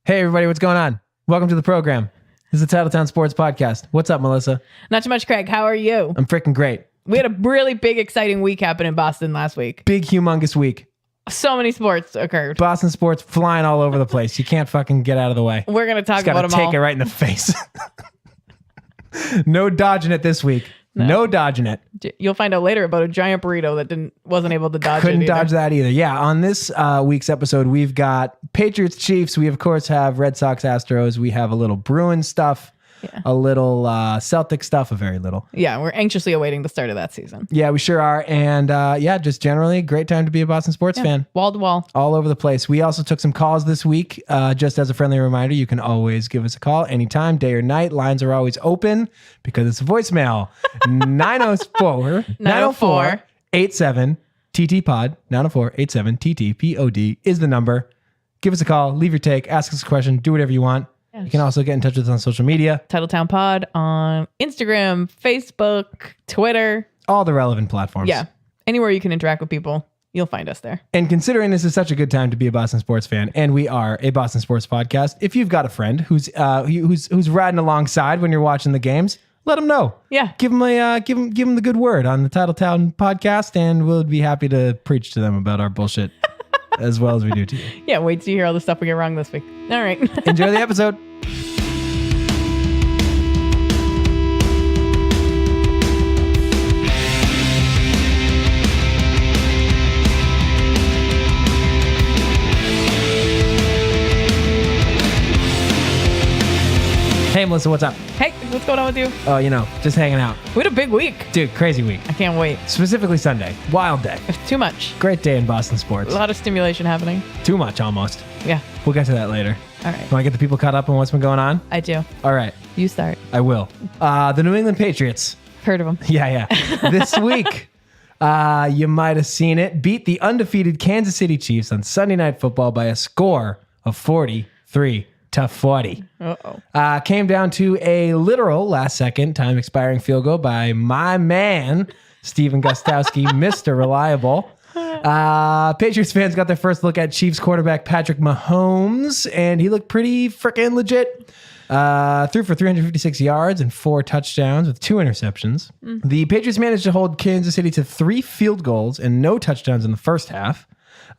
Hey, everybody, what's going on? Welcome to the program. This is the Titletown Sports Podcast. What's up, Melissa? Not too much, Craig. How are you? I'm freaking great. We had a really big, exciting week happen in Boston last week. Big, humongous week. So many sports occurred. Boston sports flying all over the place. You can't fucking get out of the way. We're going to talk Just about gotta them all. take it right in the face. No dodging it this week. No dodging it. You'll find out later about a giant burrito that wasn't able to dodge it Couldn't either. dodge that either. Yeah, on this week's episode, we've got Patriots, Chiefs. We, of course, have Red Sox, Astros. We have a little Bruins stuff, a little Celtic stuff, a very little. Yeah, we're anxiously awaiting the start of that season. Yeah, we sure are. And yeah, just generally, great time to be a Boston sports fan. Wall to wall. All over the place. We also took some calls this week. Just as a friendly reminder, you can always give us a call anytime, day or night. Lines are always open because it's a voicemail. 904 87 TT Pod. 904 87 TT POD is the number. Give us a call, leave your take, ask us a question, do whatever you want. You can also get in touch with us on social media. Titletown Pod on Instagram, Facebook, Twitter. All the relevant platforms. Yeah. Anywhere you can interact with people, you'll find us there. And considering this is such a good time to be a Boston sports fan, and we are a Boston sports podcast, if you've got a friend who's riding alongside when you're watching the games, let them know. Yeah. Give them the good word on the Titletown podcast, and we'll be happy to preach to them about our bullshit as well as we do to you. Yeah, wait till you hear all the stuff we get wrong this week. All right. Enjoy the episode. Hey, Melissa, what's up? Hey, what's going on with you? Oh, just hanging out. We had a big week. Dude, crazy week. I can't wait. Specifically Sunday. Wild day. Too much. Great day in Boston sports. A lot of stimulation happening. Too much, almost. Yeah. We'll get to that later. All right. Want to get the people caught up on what's been going on? I do. All right. You start. I will. The New England Patriots. Heard of them. Yeah. This week, you might have seen it, beat the undefeated Kansas City Chiefs on Sunday Night Football by a score of 43-40. Uh-oh. Came down to a literal last-second time-expiring field goal by my man, Steven Gostkowski, Mr. Reliable. Patriots fans got their first look at Chiefs quarterback Patrick Mahomes, and he looked pretty freaking legit. Threw for 356 yards and 4 touchdowns with 2 interceptions. The Patriots managed to hold Kansas City to 3 field goals and no touchdowns in the first half.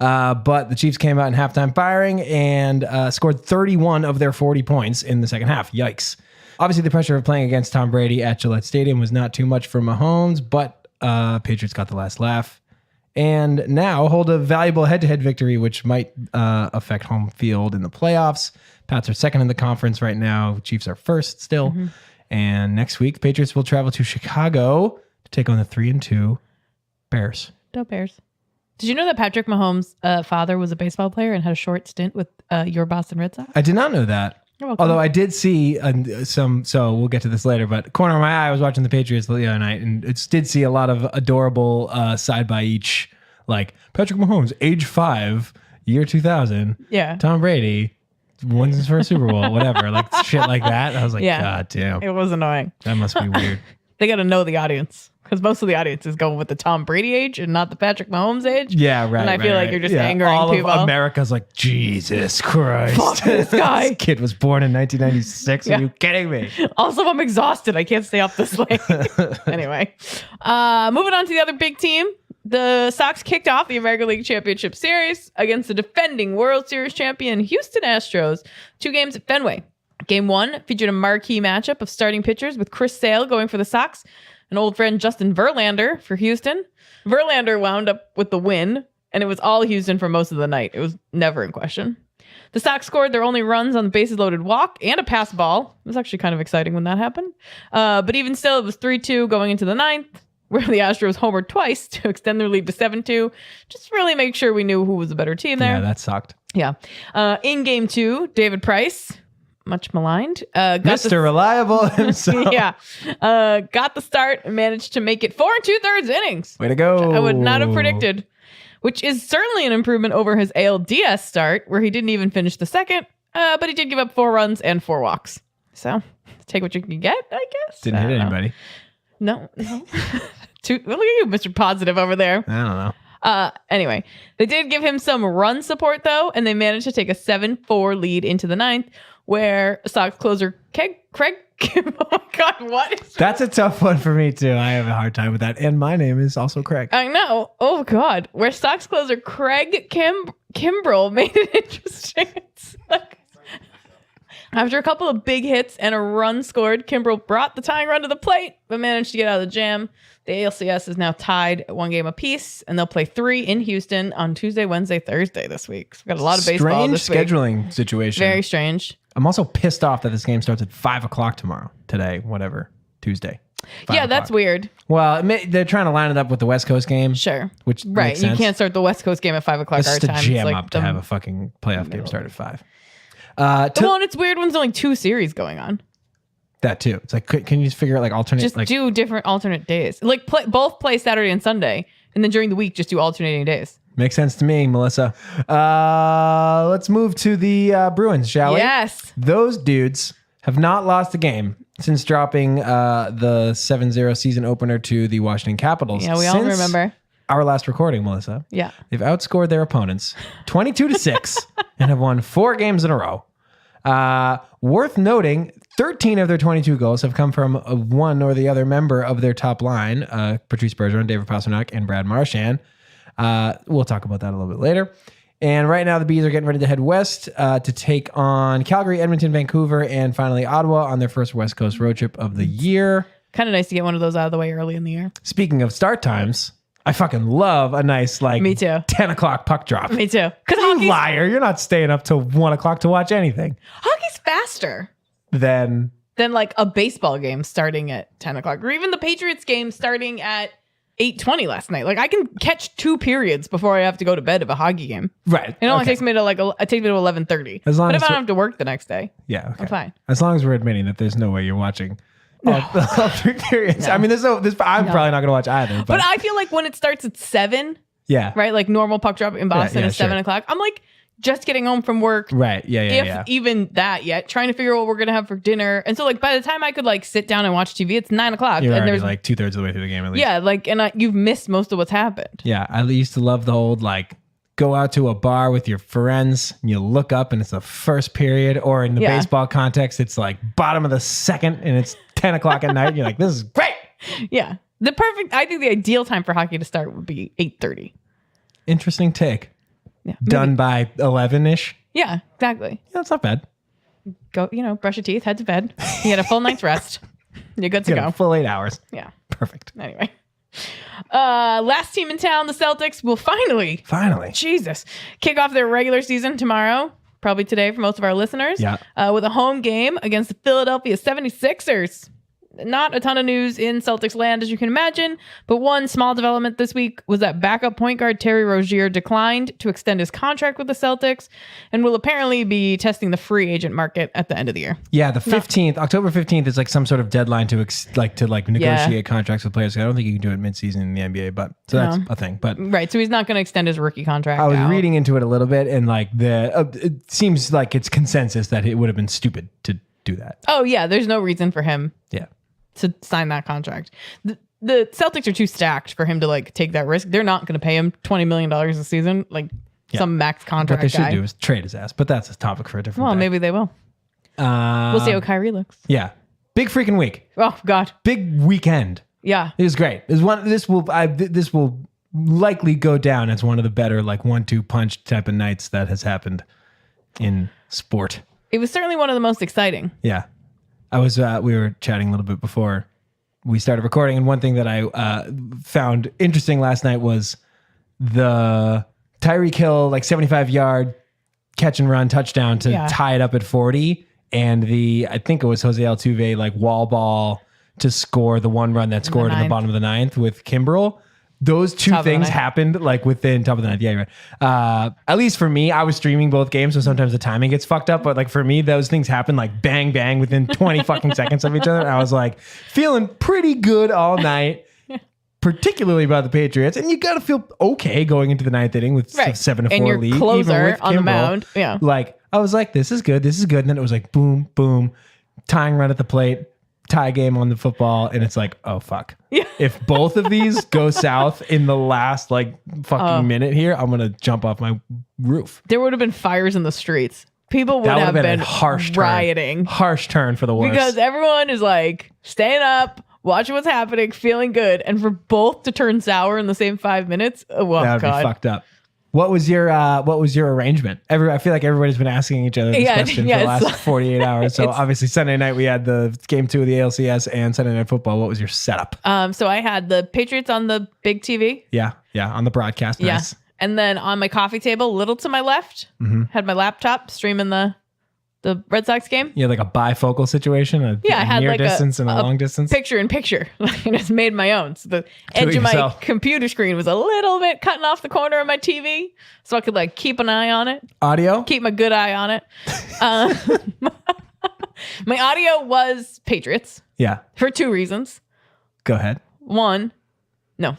But the Chiefs came out in halftime firing and scored 31 of their 40 points in the second half. Yikes. Obviously, the pressure of playing against Tom Brady at Gillette Stadium was not too much for Mahomes, but Patriots got the last laugh. And now hold a valuable head-to-head victory, which might affect home field in the playoffs. Pats are second in the conference right now. Chiefs are first still. And next week, Patriots will travel to Chicago to take on the 3-2 Bears. Go Bears. Did you know that Patrick Mahomes' father was a baseball player and had a short stint with your Boston Red Sox? I did not know that. You're welcome. Although I did see so we'll get to this later, but corner of my eye, I was watching the Patriots the other night and did see a lot of adorable side by each, like Patrick Mahomes, age 5, year 2000. Yeah. Tom Brady wins his first Super Bowl, whatever, like shit like that. I was like, Yeah. God damn. It was annoying. That must be weird. They got to know the audience because most of the audience is going with the Tom Brady age and not the Patrick Mahomes age. Yeah, right. And I feel like you're just angering all people. Of America's like, Jesus Christ. Fuck this guy. This kid was born in 1996. Yeah. Are you kidding me? Also, I'm exhausted. I can't stay up this late. Anyway, moving on to the other big team. The Sox kicked off the American League Championship Series against the defending World Series champion Houston Astros. 2 games at Fenway. Game 1 featured a marquee matchup of starting pitchers with Chris Sale going for the Sox and old friend Justin Verlander for Houston. Verlander wound up with the win, and it was all Houston for most of the night. It was never in question. The Sox scored their only runs on the bases loaded walk and a pass ball. It was actually kind of exciting when that happened. But even still, it was 3-2 going into the 9th, where the Astros homered twice to extend their lead to 7-2. Just really make sure we knew who was the better team there. Yeah, that sucked. Yeah. In game 2, David Price, much maligned, Mr. Reliable himself. yeah, got the start and managed to make it 4 2/3 innings. Way to go. I would not have predicted, which is certainly an improvement over his ALDS start, where he didn't even finish the second, but he did give up 4 runs and 4 walks. So take what you can get, I guess. Didn't hit anybody. No. Look at you, Mr. Positive over there. I don't know. Anyway, they did give him some run support though, and they managed to take a 7-4 lead into the ninth, where Sox closer Craig. Oh my God, what is That's a tough one for me too. I have a hard time with that. And my name is also Craig. I know. Oh God, where Sox closer Craig Kimbrell made it interesting. It's like, after a couple of big hits and a run scored, Kimbrell brought the tying run to the plate, but managed to get out of the jam. The ALCS is now tied at 1 game apiece, and they'll play 3 in Houston on Tuesday, Wednesday, Thursday this week. So we've got a lot of baseball this week. Scheduling situation. Very strange. I'm also pissed off that this game starts at 5 o'clock tomorrow. Today, whatever. Tuesday. 5 Yeah, that's o'clock. weird. Well, they're trying to line it up with the West Coast game. Sure. Which Right. makes You sense. can't start the West Coast game at 5 o'clock It's our just time. to jam It's like up to have a fucking playoff game start at 5. Well, and it's weird when there's only 2 series going on. That too. It's like, can you just figure out like alternate? Just like, do different alternate days. Like both play Saturday and Sunday, and then during the week just do alternating days. Makes sense to me, Melissa. Let's move to the Bruins, shall we? Yes. Those dudes have not lost a game since dropping the 7-0 season opener to the Washington Capitals. Yeah, we all Since remember. our last recording, Melissa. Yeah. They've outscored their opponents 22-6 and have won 4 games in a row. Worth noting, 13 of their 22 goals have come from one or the other member of their top line, Patrice Bergeron, David Pastrnak, and Brad Marchand. We'll talk about that a little bit later. And right now, the Bees are getting ready to head west to take on Calgary, Edmonton, Vancouver, and finally Ottawa on their first West Coast road trip of the year. Kind of nice to get one of those out of the way early in the year. Speaking of start times, I fucking love a nice Me too. 10 o'clock puck drop. Me too. Because You liar. You're not staying up till 1 o'clock to watch anything. hockey's faster Then than like a baseball game starting at 10 o'clock, or even the Patriots game starting at 8:20 last night. Like I can catch 2 periods before I have to go to bed of a hockey game. right. It only Okay. takes me to it takes me to 11:30. As long But as if I we- don't have to work the next day, Yeah, okay. I'm fine. As long as we're admitting that there's no way you're watching all 3 periods. I mean, I'm probably not going to watch either. But, But I feel like when it starts at 7, yeah. right? Like normal puck drop in Boston yeah, is 7 sure. o'clock. I'm like just getting home from work. Right. Yeah. If Yeah. even that yet, trying to figure out what we're gonna have for dinner. And so like by the time I could like sit down and watch TV, it's 9 o'clock. You're and already there's like 2/3 of the way through the game at least. yeah, like and you've missed most of what's happened. Yeah. I used to love the old like go out to a bar with your friends and you look up and it's the first period, or in the Yeah. baseball context, it's like bottom of the second and it's 10 o'clock at night. And you're like, this is great. Yeah. I think the ideal time for hockey to start would be 8:30. Interesting take. Yeah. Done by 11-ish. Yeah, exactly. Yeah, that's not bad. Go, brush your teeth, head to bed. You get a full night's rest. You're good to You got go. a full 8 hours. Yeah. Perfect. Anyway. Last team in town, the Celtics, will finally Finally. Jesus. Kick off their regular season tomorrow, probably today for most of our listeners, Yeah. with a home game against the Philadelphia 76ers. Not a ton of news in Celtics land, as you can imagine, but one small development this week was that backup point guard Terry Rozier declined to extend his contract with the Celtics and will apparently be testing the free agent market at the end of the year. Yeah, the 15th, October 15th is like some sort of deadline to negotiate contracts with players. I don't think you can do it mid-season in the NBA, but so that's a thing. But Right, so he's not going to extend his rookie contract. I was out. reading into it a little bit, and like it seems like it's consensus that it would have been stupid to do that. Oh, yeah, there's no reason for him Yeah. to sign that contract. The Celtics are too stacked for him to like take that risk. They're not going to pay him $20 million a season, like some max contract What they guy. should do is trade his ass, but that's a topic for a different Well, day. maybe they will. We'll see how Kyrie looks. Yeah. Big freaking week. Oh God, Big weekend. yeah. It was great. This will likely go down as one of the better like 1-2 punch type of nights that has happened in sport. It was certainly one of the most exciting. Yeah. We were chatting a little bit before we started recording, and one thing that I found interesting last night was the Tyreek Hill like 75-yard catch and run touchdown to tie it up at 40, and I think it was Jose Altuve like wall ball to score the one run that scored in the bottom of the ninth with Kimbrel. Those two things happened like within top of the ninth. Yeah, you're right. At least for me, I was streaming both games, so sometimes the timing gets fucked up. But like for me, those things happen like bang, bang within 20 fucking seconds of each other. And I was like feeling pretty good all night, particularly about the Patriots. And you got to feel okay going into the ninth inning with 7-4 and your lead. closer even with on the Kimbrel. mound. Yeah. Like I was like, this is good. And then it was like boom, boom, tying run at the plate. tie game on the football, and it's like, oh fuck. Yeah. If both of these go south in the last like fucking minute here, I'm gonna jump off my roof. There would have been fires in the streets. People would That have been a harsh rioting. Harsh turn for the worse. Because everyone is like staying up, watching what's happening, feeling good, and for both to turn sour in the same 5 minutes, oh that would God. be fucked up. What was your arrangement? I feel like everybody's been asking each other this question for the last 48 hours. So obviously Sunday night we had the game 2 of the ALCS and Sunday Night Football. What was your setup? So I had the Patriots on the big TV. Yeah, on the broadcast. Nice. Yeah. And then on my coffee table, a little to my left, had my laptop streaming the Red Sox game. You had like a bifocal situation, a I had near like distance and a long distance. Picture in picture. I just made my own. So the edge of my yourself. computer screen was a little bit cutting off the corner of my TV, so I could like keep an eye on it, Audio? keep my good eye on it. My audio was Patriots Yeah. for 2 reasons. Go ahead.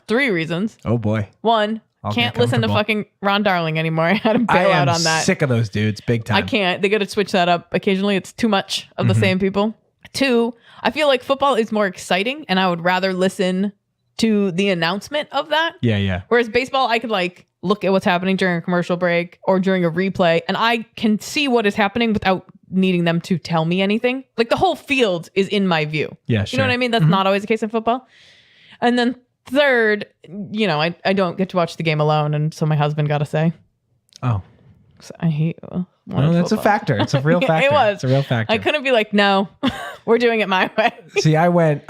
3 reasons. Oh boy. 1, I'll can't get listen to comfortable. fucking Ron Darling anymore. I had to bail out on that. Sick of those dudes, big time. I can't. They got to switch that up occasionally. It's too much of the Mm-hmm. same people. 2, I feel like football is more exciting, and I would rather listen to the announcement of that. Yeah. Whereas baseball, I could like look at what's happening during a commercial break or during a replay, and I can see what is happening without needing them to tell me anything. Like the whole field is in my view. Yeah, You know what sure. I mean? That's not always the case in football. And then 3rd, I don't get to watch the game alone, and so my husband got to say. Oh. So I hate. No, that's a factor. It's a real factor. It was. It's a real factor. I couldn't be like, no, we're doing it my way. See, I went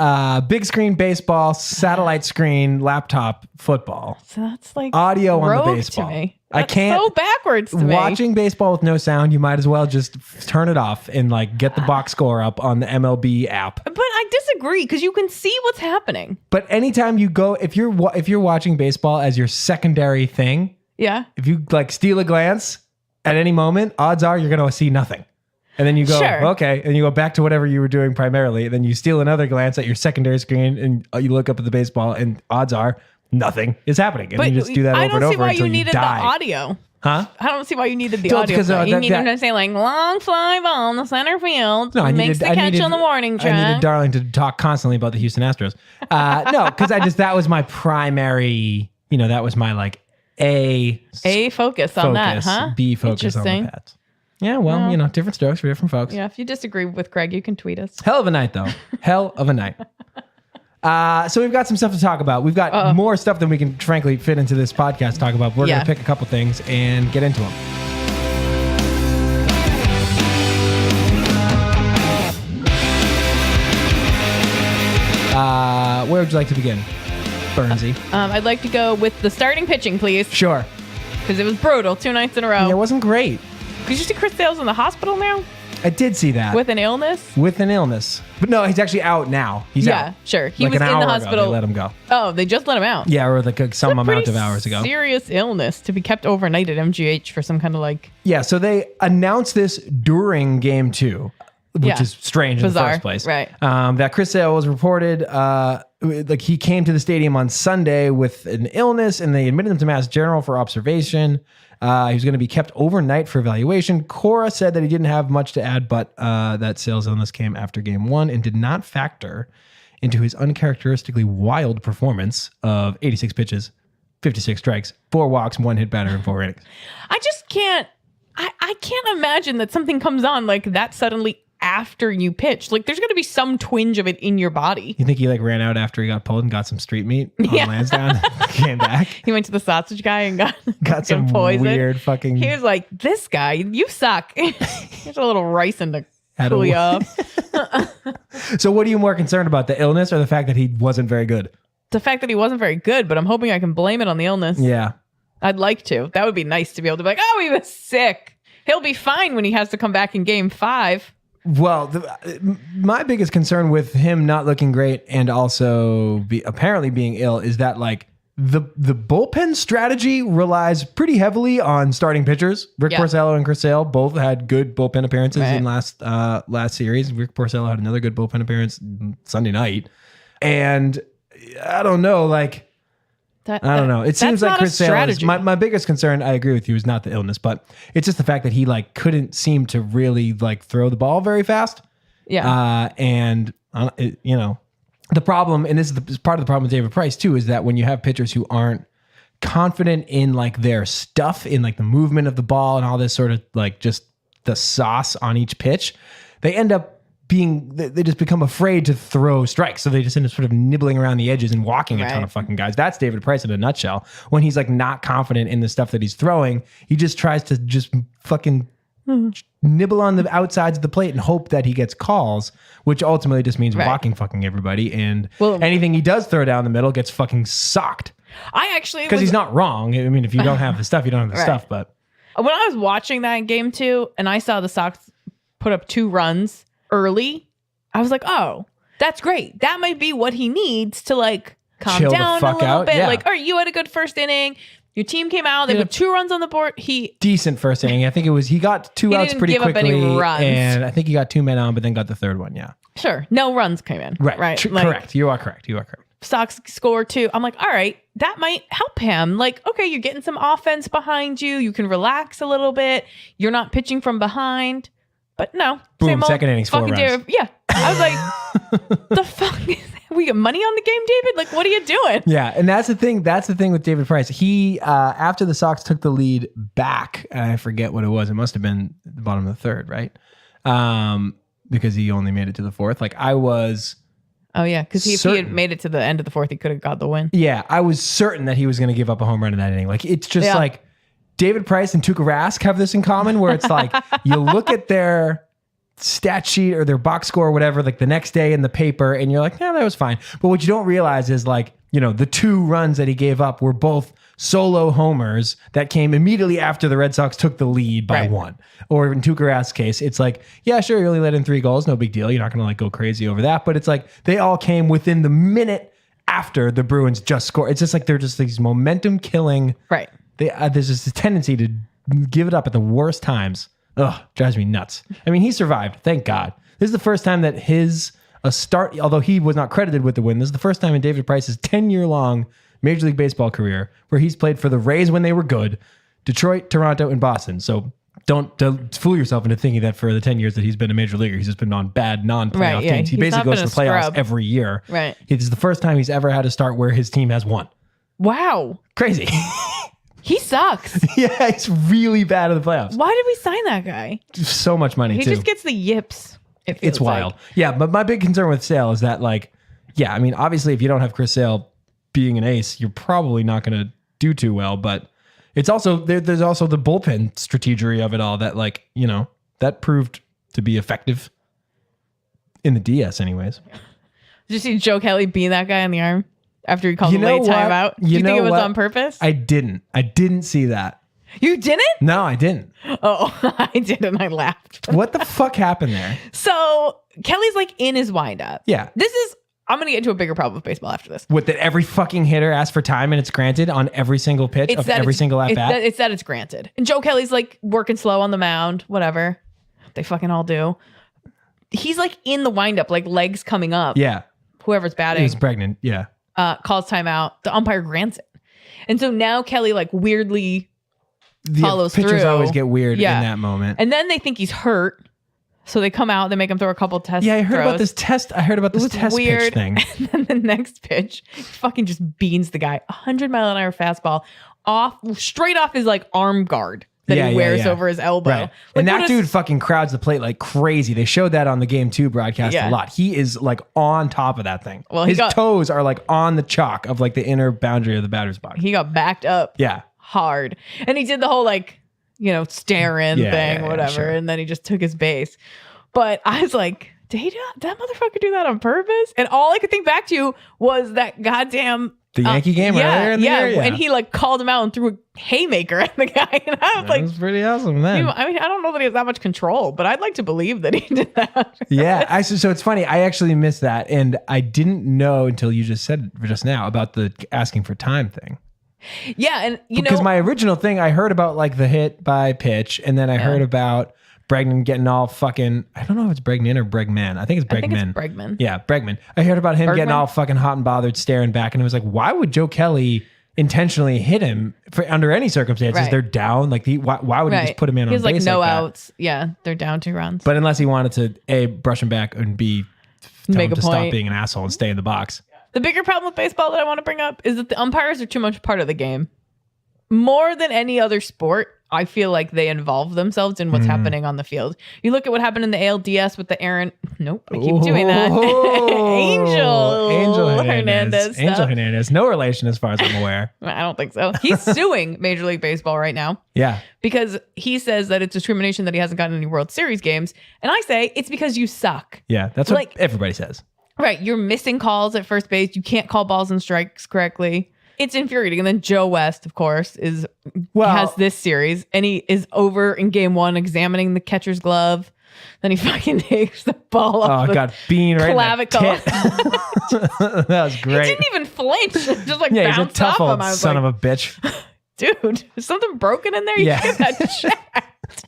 big screen baseball, satellite screen, laptop football, So that's like audio on the rogue baseball. to me. I That's can't. so backwards to me. Watching baseball with no sound, you might as well just turn it off and like get the box score up on the MLB app. But I disagree because you can see what's happening. But anytime you go, if you're watching baseball as your secondary thing, Yeah. if you like steal a glance at any moment, odds are you're going to see nothing. And then you go, Sure. okay, and you go back to whatever you were doing primarily. And then you steal another glance at your secondary screen and you look up at the baseball, and odds are nothing is happening. And But you just do that I over don't and see over why until you you needed die. the audio. Huh? I don't see why you needed the So it's audio. 'cause, for that. You that- needed that- to say like long fly ball in the center field. No, I makes needed, the I catch needed, on the warning I needed track. Darling to talk constantly about the Houston Astros. No, because that was my primary, that was my like A Focus on that, huh? B focus on the Interesting. Pats. Yeah, well, different strokes for different folks. Yeah, if you disagree with Greg, you can tweet us. Hell of a night, though. Hell of a night. So we've got some stuff to talk about. We've got more stuff than we can, frankly, fit into this podcast to talk about. We're Yeah. going to pick a couple things and get into them. Where would you like to begin, Burnsy? I'd like to go with the starting pitching, please, Sure. because it was brutal 2 nights in a row. It wasn't great. Did you see Chris Sale's in the hospital now I did see that. with an illness? With an illness. But no, he's actually out now. He's Yeah, out. sure. He Like was an in hour the ago, hospital. they let him go. Oh, they just let him out. Yeah, or like some amount Pretty of hours ago. Serious illness to be kept overnight at MGH for some kind of like. Yeah, so they announced this during game 2, which Yeah. is strange in the Bizarre, first place. right. That Chris Sale was reported, like he came to the stadium on Sunday with an illness and they admitted him to Mass General for observation. He was going to be kept overnight for evaluation. Cora said that he didn't have much to add, but that Sale's illness came after game 1 and did not factor into his uncharacteristically wild performance of 86 pitches, 56 strikes, 4 walks, 1 hit batter, and 4 innings. I just can't. I can't imagine that something comes on like that suddenly after you pitch. Like there's going to be some twinge of it in your body. You think he like ran out after he got pulled and got some street meat on Yeah. Lansdowne? Came back, He went to the sausage guy and got some poison. weird fucking. He was like, "This guy, you suck." Here's a little ricin to Had cool a- you off. So, what are you more concerned about, the illness or the fact that he wasn't very good? The fact that he wasn't very good, but I'm hoping I can blame it on the illness. Yeah, I'd like to. That would be nice to be able to be like, "Oh, he was sick. He'll be fine when he has to come back in game 5." well, my biggest concern with him not looking great and also apparently being ill is that like the bullpen strategy relies pretty heavily on starting pitchers. Rick Yeah. Porcello and Chris Sale both had good bullpen appearances Right. in last series. Rick Porcello had another good bullpen appearance Sunday night, and I don't know, like. I don't know. It seems that's like not a Chris Sale is, strategy. my biggest concern, I agree with you, is not the illness, but it's just the fact that he like couldn't seem to really like throw the ball very fast. Yeah. And The problem, and this is part of the problem with David Price too, is that when you have pitchers who aren't confident in like their stuff, in like the movement of the ball and all this sort of like just the sauce on each pitch, they end up they just become afraid to throw strikes. So they just end up sort of nibbling around the edges and walking a ton of fucking guys. That's David Price in a nutshell. When he's like not confident in the stuff that he's throwing, he just tries to just fucking nibble on the outsides of the plate and hope that he gets calls, which ultimately just means walking fucking everybody. And anything he does throw down the middle gets fucking socked. Because he's not wrong. I mean, if you don't have the stuff, you don't have the stuff. But when I was watching that in game 2 and I saw the Sox put up 2 runs early, I was like, oh, that's great. That might be what he needs to like calm chill down the fuck a little out. bit. Yeah. Like, all right, you had a good first inning. Your team came out. They put 2 runs on the board. Decent first inning. I think he got 2 outs pretty quickly. Any runs. And I think he got 2 men on, but then got the third one. Yeah. Sure. No runs came in. Right. Correct. You are correct. Sox score 2. I'm like, all right, that might help him. Like, okay, you're getting some offense behind you. You can relax a little bit. You're not pitching from behind. But no. Boom, same old second innings, 4 runs. Yeah. I was like, the fuck is that? We got money on the game, David? Like, what are you doing? Yeah, and that's the thing. That's the thing with David Price. He, after the Sox took the lead back, and I forget what it was. It must have been the bottom of the third, right? Because he only made it to the 4th. Like, I was... Oh, yeah, because if he had made it to the end of the 4th, he could have got the win. Yeah, I was certain that he was going to give up a home run in that inning. Like, it's just like David Price and Tuukka Rask have this in common, where it's like you look at their stat sheet or their box score or whatever, like the next day in the paper, and you're like, yeah, that was fine. But what you don't realize is like, the 2 runs that he gave up were both solo homers that came immediately after the Red Sox took the lead by 1. Or in Tuukka Rask's case, it's like, yeah, sure, you only let in 3 goals, no big deal. You're not going to like go crazy over that. But it's like they all came within the minute after the Bruins just scored. It's just like they're just these momentum killing. Right. There's just a tendency to give it up at the worst times. Ugh, drives me nuts. I mean, he survived. Thank God. This is the first time that although he was not credited with the win, this is the first time in David Price's 10-year-long Major League Baseball career where he's played for the Rays when they were good, Detroit, Toronto, and Boston. So don't fool yourself into thinking that for the 10 years that he's been a major leaguer, he's just been on bad non-playoff teams. He basically goes to the playoffs every year. Right. This is the first time he's ever had to start where his team has won. Wow. Crazy. He sucks. Yeah, he's really bad in the playoffs. Why did we sign that guy? So much money, He too. just gets the yips. It's wild. Yeah, but my big concern with Sale is that, like, I mean, obviously, if you don't have Chris Sale being an ace, you're probably not going to do too well. But it's also, there's also the bullpen strategery of it all that, like, that proved to be effective in the DS anyways. Did you see Joe Kelly being that guy on the arm after he called a late timeout? Do you think it was on purpose? I didn't see that. You didn't? No, I didn't. Oh, I did, and I laughed. What the fuck happened there? So Kelly's like in his windup. Yeah. I'm going to get into a bigger problem with baseball after this. What, that every fucking hitter asks for time and it's granted on every single pitch of every single at-bat? It's that it's granted. And Joe Kelly's like working slow on the mound, whatever. They fucking all do. He's like in the windup, like legs coming up. Yeah. Whoever's batting. He's pregnant. Yeah. Calls timeout. The umpire grants it. And so now Kelly like weirdly follows pitchers through. always get weird in that moment. And then they think he's hurt. So they come out, they make him throw a couple test I heard throws. about this test. I heard about this test weird. pitch thing. And then the next pitch, he fucking just beans the guy. 100-mile-an-hour fastball straight off his like arm guard that he wears over his elbow. Right. Like, and that dude fucking crowds the plate like crazy. They showed that on the Game 2 broadcast a lot. He is like on top of that thing. Well, his toes are like on the chalk of like the inner boundary of the batter's box. He got backed up hard. And he did the whole like, staring thing, whatever. Sure. And then he just took his base. But I was like, did that motherfucker do that on purpose? And all I could think back to was that goddamn... The Yankee game earlier in the year? Yeah. And he like called him out and threw a haymaker at the guy. And I was like... That was pretty awesome then. I mean, I don't know that he has that much control, but I'd like to believe that he did that. Yeah. So it's funny. I actually missed that. And I didn't know until you just said it just now about the asking for time thing. Yeah. And because my original thing, I heard about like the hit by pitch. And then I heard about Bregman getting all fucking, I don't know if it's Bregman or Bregman. I think it's Bregman. I think it's Bregman. Yeah, Bregman. I heard about him getting all fucking hot and bothered, staring back. And it was like, why would Joe Kelly intentionally hit him under any circumstances? Right. They're down. Like, why would he just put him in on base? He was like no like outs. Yeah, they're down 2 runs. But unless he wanted to A, brush him back and B, tell Make him a to stop point. being an asshole and stay in the box. The bigger problem with baseball that I want to bring up is that the umpires are too much part of the game. More than any other sport, I feel like they involve themselves in what's happening on the field. You look at what happened in the ALDS with the Aaron. Nope, I keep doing that. Angel Hernandez. Angel stuff. Hernandez. No relation as far as I'm aware. I don't think so. He's suing Major League Baseball right now Yeah. because he says that it's discrimination that he hasn't gotten any World Series games. And I say it's because you suck. Yeah. That's what Like- everybody says. Right. You're missing calls at first base. You can't call balls and strikes correctly. It's infuriating. And then Joe West, of course, has this series, and he is over in game 1 examining the catcher's glove. Then he fucking takes the ball off. Oh, God. Bean right clavicle. in the tit. That was He great. didn't even flinch. Just like Yeah, he's a bounced tough off old him. I was son like, of a bitch. dude, is something broken in there? You Yeah. get that checked.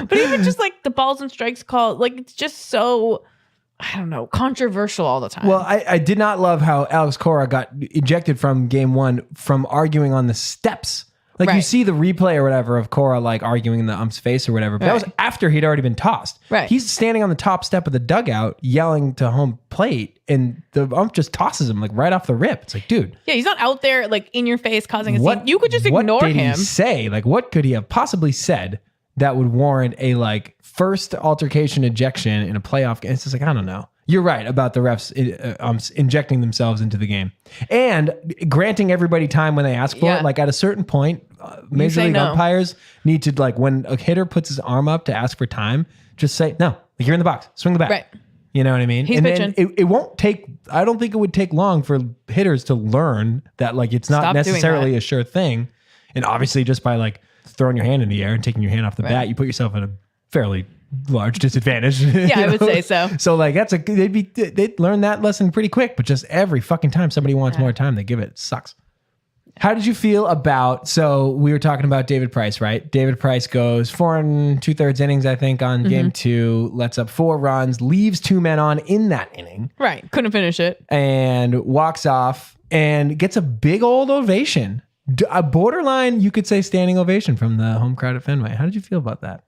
But even just like the balls and strikes call, like it's just so, I don't know, controversial all the time. Well, I did not love how Alex Cora got ejected from game 1 from arguing on the steps. Like you Right. see the replay or whatever of Cora like arguing in the ump's face or whatever. But that was Right. after he'd already been tossed. Right. He's standing on the top step of the dugout yelling to home plate, and the ump just tosses him like right off the rip. It's like, dude, yeah, he's not out there like in your face causing a what scene. You could just what ignore did him. he say? Like, what could he have possibly said that would warrant a like first altercation ejection in a playoff game? It's just like, I don't know. You're right about the refs injecting themselves into the game and granting everybody time when they ask for Yeah. it. Like at a certain point, Major say League no. umpires need to like when a hitter puts his arm up to ask for time, just say no. Like you're in the box, swing the bat. Right. You know what I mean? He's and pitching. then it won't take. I don't think it would take long for hitters to learn that like it's not Stop doing necessarily that. a sure thing. And obviously, just by like throwing your hand in the air and taking your hand off the bat, you put yourself at a fairly large disadvantage. Yeah, I would say so. So like that's they'd learn that lesson pretty quick. But just every fucking time somebody wants more time, they give it. It sucks. How did you feel about, so we were talking about David Price, right? David Price goes 4 2/3 innings, I think, on game 2, lets up 4 runs, leaves 2 men on in that inning, Right. Couldn't finish it. and walks off and gets a big old ovation. A borderline, you could say, standing ovation from the home crowd at Fenway. How did you feel about that?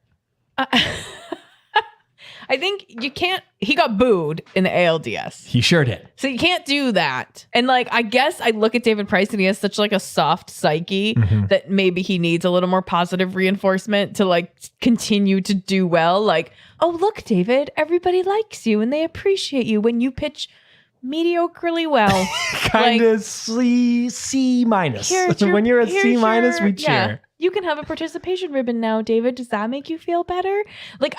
I think you can't, he got booed in the ALDS. He sure did. So you can't do that. And like, I guess I look at David Price and he has such like a soft psyche that maybe he needs a little more positive reinforcement to like continue to do well. Like, oh, look, David, everybody likes you and they appreciate you when you pitch mediocrely well. Kind of C minus. Here's your- When you're at here's C minus, your- we cheer. yeah. You can have a participation ribbon now, David. Does that make you feel better? Like,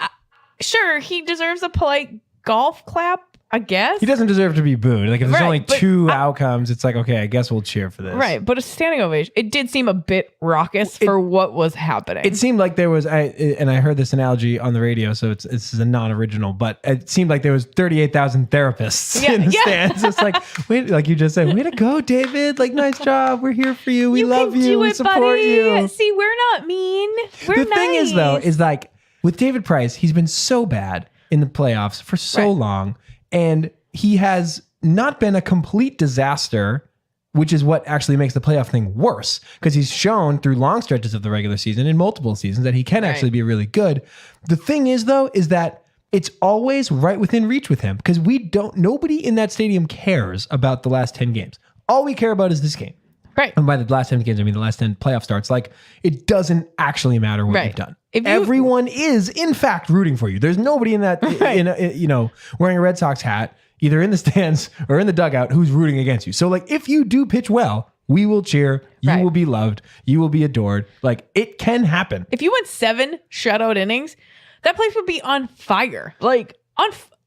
sure, he deserves a polite golf clap, I guess. He doesn't deserve to be booed. Like if there's Right, only but 2 outcomes, it's like, okay, I guess we'll cheer for this. Right, but a standing ovation. It did seem a bit raucous for what was happening. It seemed like there was, and I heard this analogy on the radio, so it's a non-original, but it seemed like there was 38,000 therapists Yeah, in the yeah. stands. It's like, wait, like you just said, way to go, David. Like, nice job. We're here for you. We love can you. do We it, support buddy. you. See, we're not mean. We're The thing is, though, is like with David Price, he's been so bad in the playoffs for so Right. long, and he has not been a complete disaster, which is what actually makes the playoff thing worse, because he's shown through long stretches of the regular season and multiple seasons that he can Right. actually be really good. The thing is, though, is that it's always right within reach with him, because nobody in that stadium cares about the last 10 games. All we care about is this game. right. And by the last 10 games, I mean the last 10 playoff starts. Like, it doesn't actually matter what Right. you've done. If you- Everyone is, in fact, rooting for you. There's nobody in that, wearing a Red Sox hat, either in the stands or in the dugout, who's rooting against you. So, like, if you do pitch well, we will cheer. You Right. will be loved. You will be adored. Like, it can happen. If you went 7 shutout innings, that place would be on fire. Like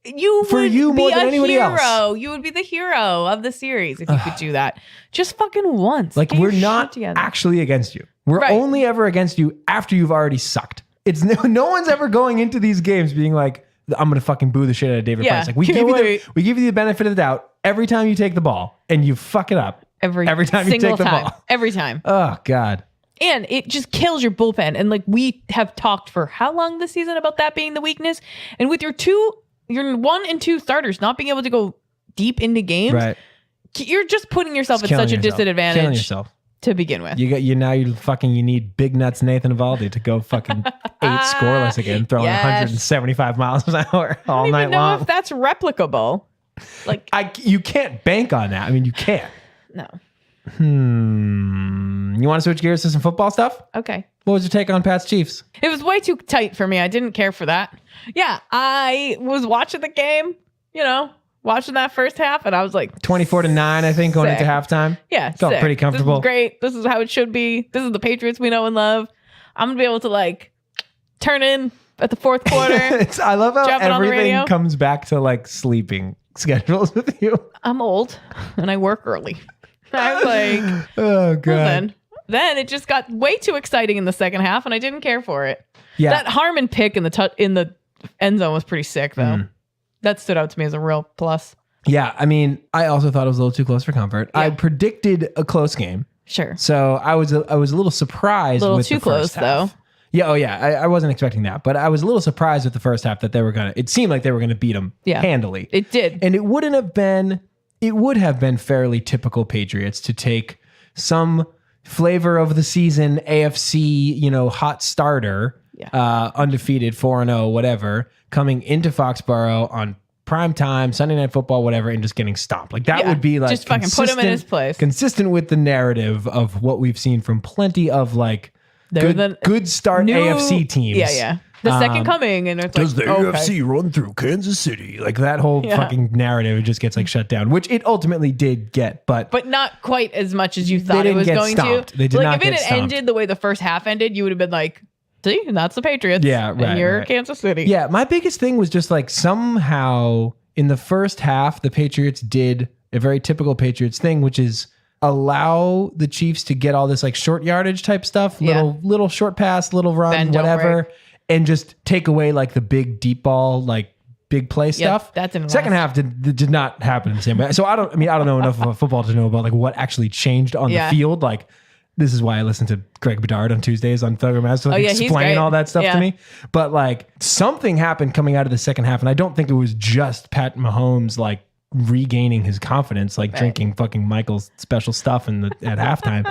you For would you be more than a anybody hero. else. You would be the hero of the series if you could do that. Just fucking once. Like, Get your we're shit not together. actually against you. We're Right. only ever against you after you've already sucked. It's no one's ever going into these games being like, I'm gonna fucking boo the shit out of David Yeah, Price. Like we can't give you wait. we give you the benefit of the doubt every time you take the ball and you fuck it up. every time you single take the time. ball. Every time. Oh God. And it just kills your bullpen. And like we have talked for how long this season about that being the weakness. And with your 1 and 2 starters not being able to go deep into games, Right. you're just putting yourself at Killing such a yourself. disadvantage Killing yourself. to begin with. You need big nuts Nathan Eovaldi to go fucking 8 scoreless again, throwing Yes. 175 miles an hour all I don't night even know long. if that's replicable. Like, You can't bank on that. I mean, you can't. no. You want to switch gears to some football stuff? Okay. What was your take on Pats Chiefs? It was way too tight for me. I didn't care for that. Yeah, I was watching the game, watching that first half, and I was like 24-9, I think, going into Sick. halftime. yeah, Felt sick. pretty comfortable. This is great. This is how it should be. This is the Patriots we know and love. I'm going to be able to like turn in at the fourth quarter. I love how Jumping on the everything radio. comes back to like sleeping schedules with you. I'm old and I work early. I was like, Oh, God. then it just got way too exciting in the second half, and I didn't care for it. Yeah. That Harmon pick in the end zone was pretty sick, though. Mm. That stood out to me as a real plus. Yeah. I mean, I also thought it was a little too close for comfort. I predicted a close game. Sure. So I was a little surprised. A little with too the first close, half. though. Yeah. Oh, yeah. I wasn't expecting that, but I was a little surprised with the first half that it seemed like they were going to beat them handily. It did. And it would have been fairly typical Patriots to take some flavor of the season AFC, hot starter, undefeated 4-0, whatever, coming into Foxborough on prime time, Sunday Night Football, whatever, and just getting stomped. Like that would be like just fucking put him in his place. Consistent with the narrative of what we've seen from plenty of like good start AFC teams. Yeah. The second coming, and it's Does like, the UFC run through Kansas City? Like that whole fucking narrative, it just gets like shut down, which it ultimately did get, but not quite as much as you thought it didn't was get going stomped. to. They did not if it get had stomped. ended the way the first half ended, you would have been like, see, that's the Patriots. Yeah, right, And you're right. Kansas City. Yeah, my biggest thing was just like somehow in the first half, the Patriots did a very typical Patriots thing, which is allow the Chiefs to get all this like short yardage type stuff, little short pass, little run, Bend, don't whatever, break. and just take away like the big deep ball, like big play stuff. that didn't Second last. half did not happen in the same way. So I don't know enough about football to know about like what actually changed on the field. Like this is why I listen to Greg Bedard on Tuesdays on Thugger Master, like, he's explaining great. all that stuff Yeah. to me. But like something happened coming out of the second half, and I don't think it was just Pat Mahomes like regaining his confidence, like drinking fucking Michael's special stuff at halftime.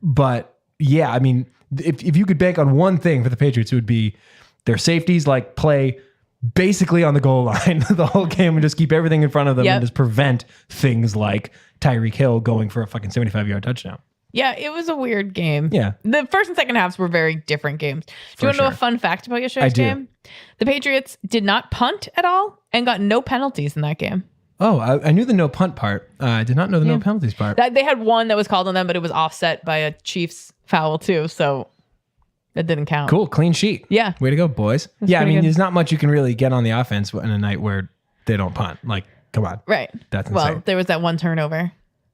But yeah, I mean, if you could bank on one thing for the Patriots, it would be their safeties like play basically on the goal line the whole game and just keep everything in front of them and just prevent things like Tyreek Hill going for a fucking 75-yard touchdown. Yeah, it was a weird game. Yeah. The first and second halves were very different games. Do you want to know a fun fact about yesterday's I do. game? The Patriots did not punt at all and got no penalties in that game. Oh, I knew the no punt part. I did not know the no penalties part. They had one that was called on them, but it was offset by a Chiefs foul too, so that didn't count. Cool, clean sheet. Yeah. Way to go, boys. Yeah, I pretty mean, good. there's not much you can really get on the offense in a night where they don't punt. Like, come on. Right. That's Well, insane. there was that one turnover.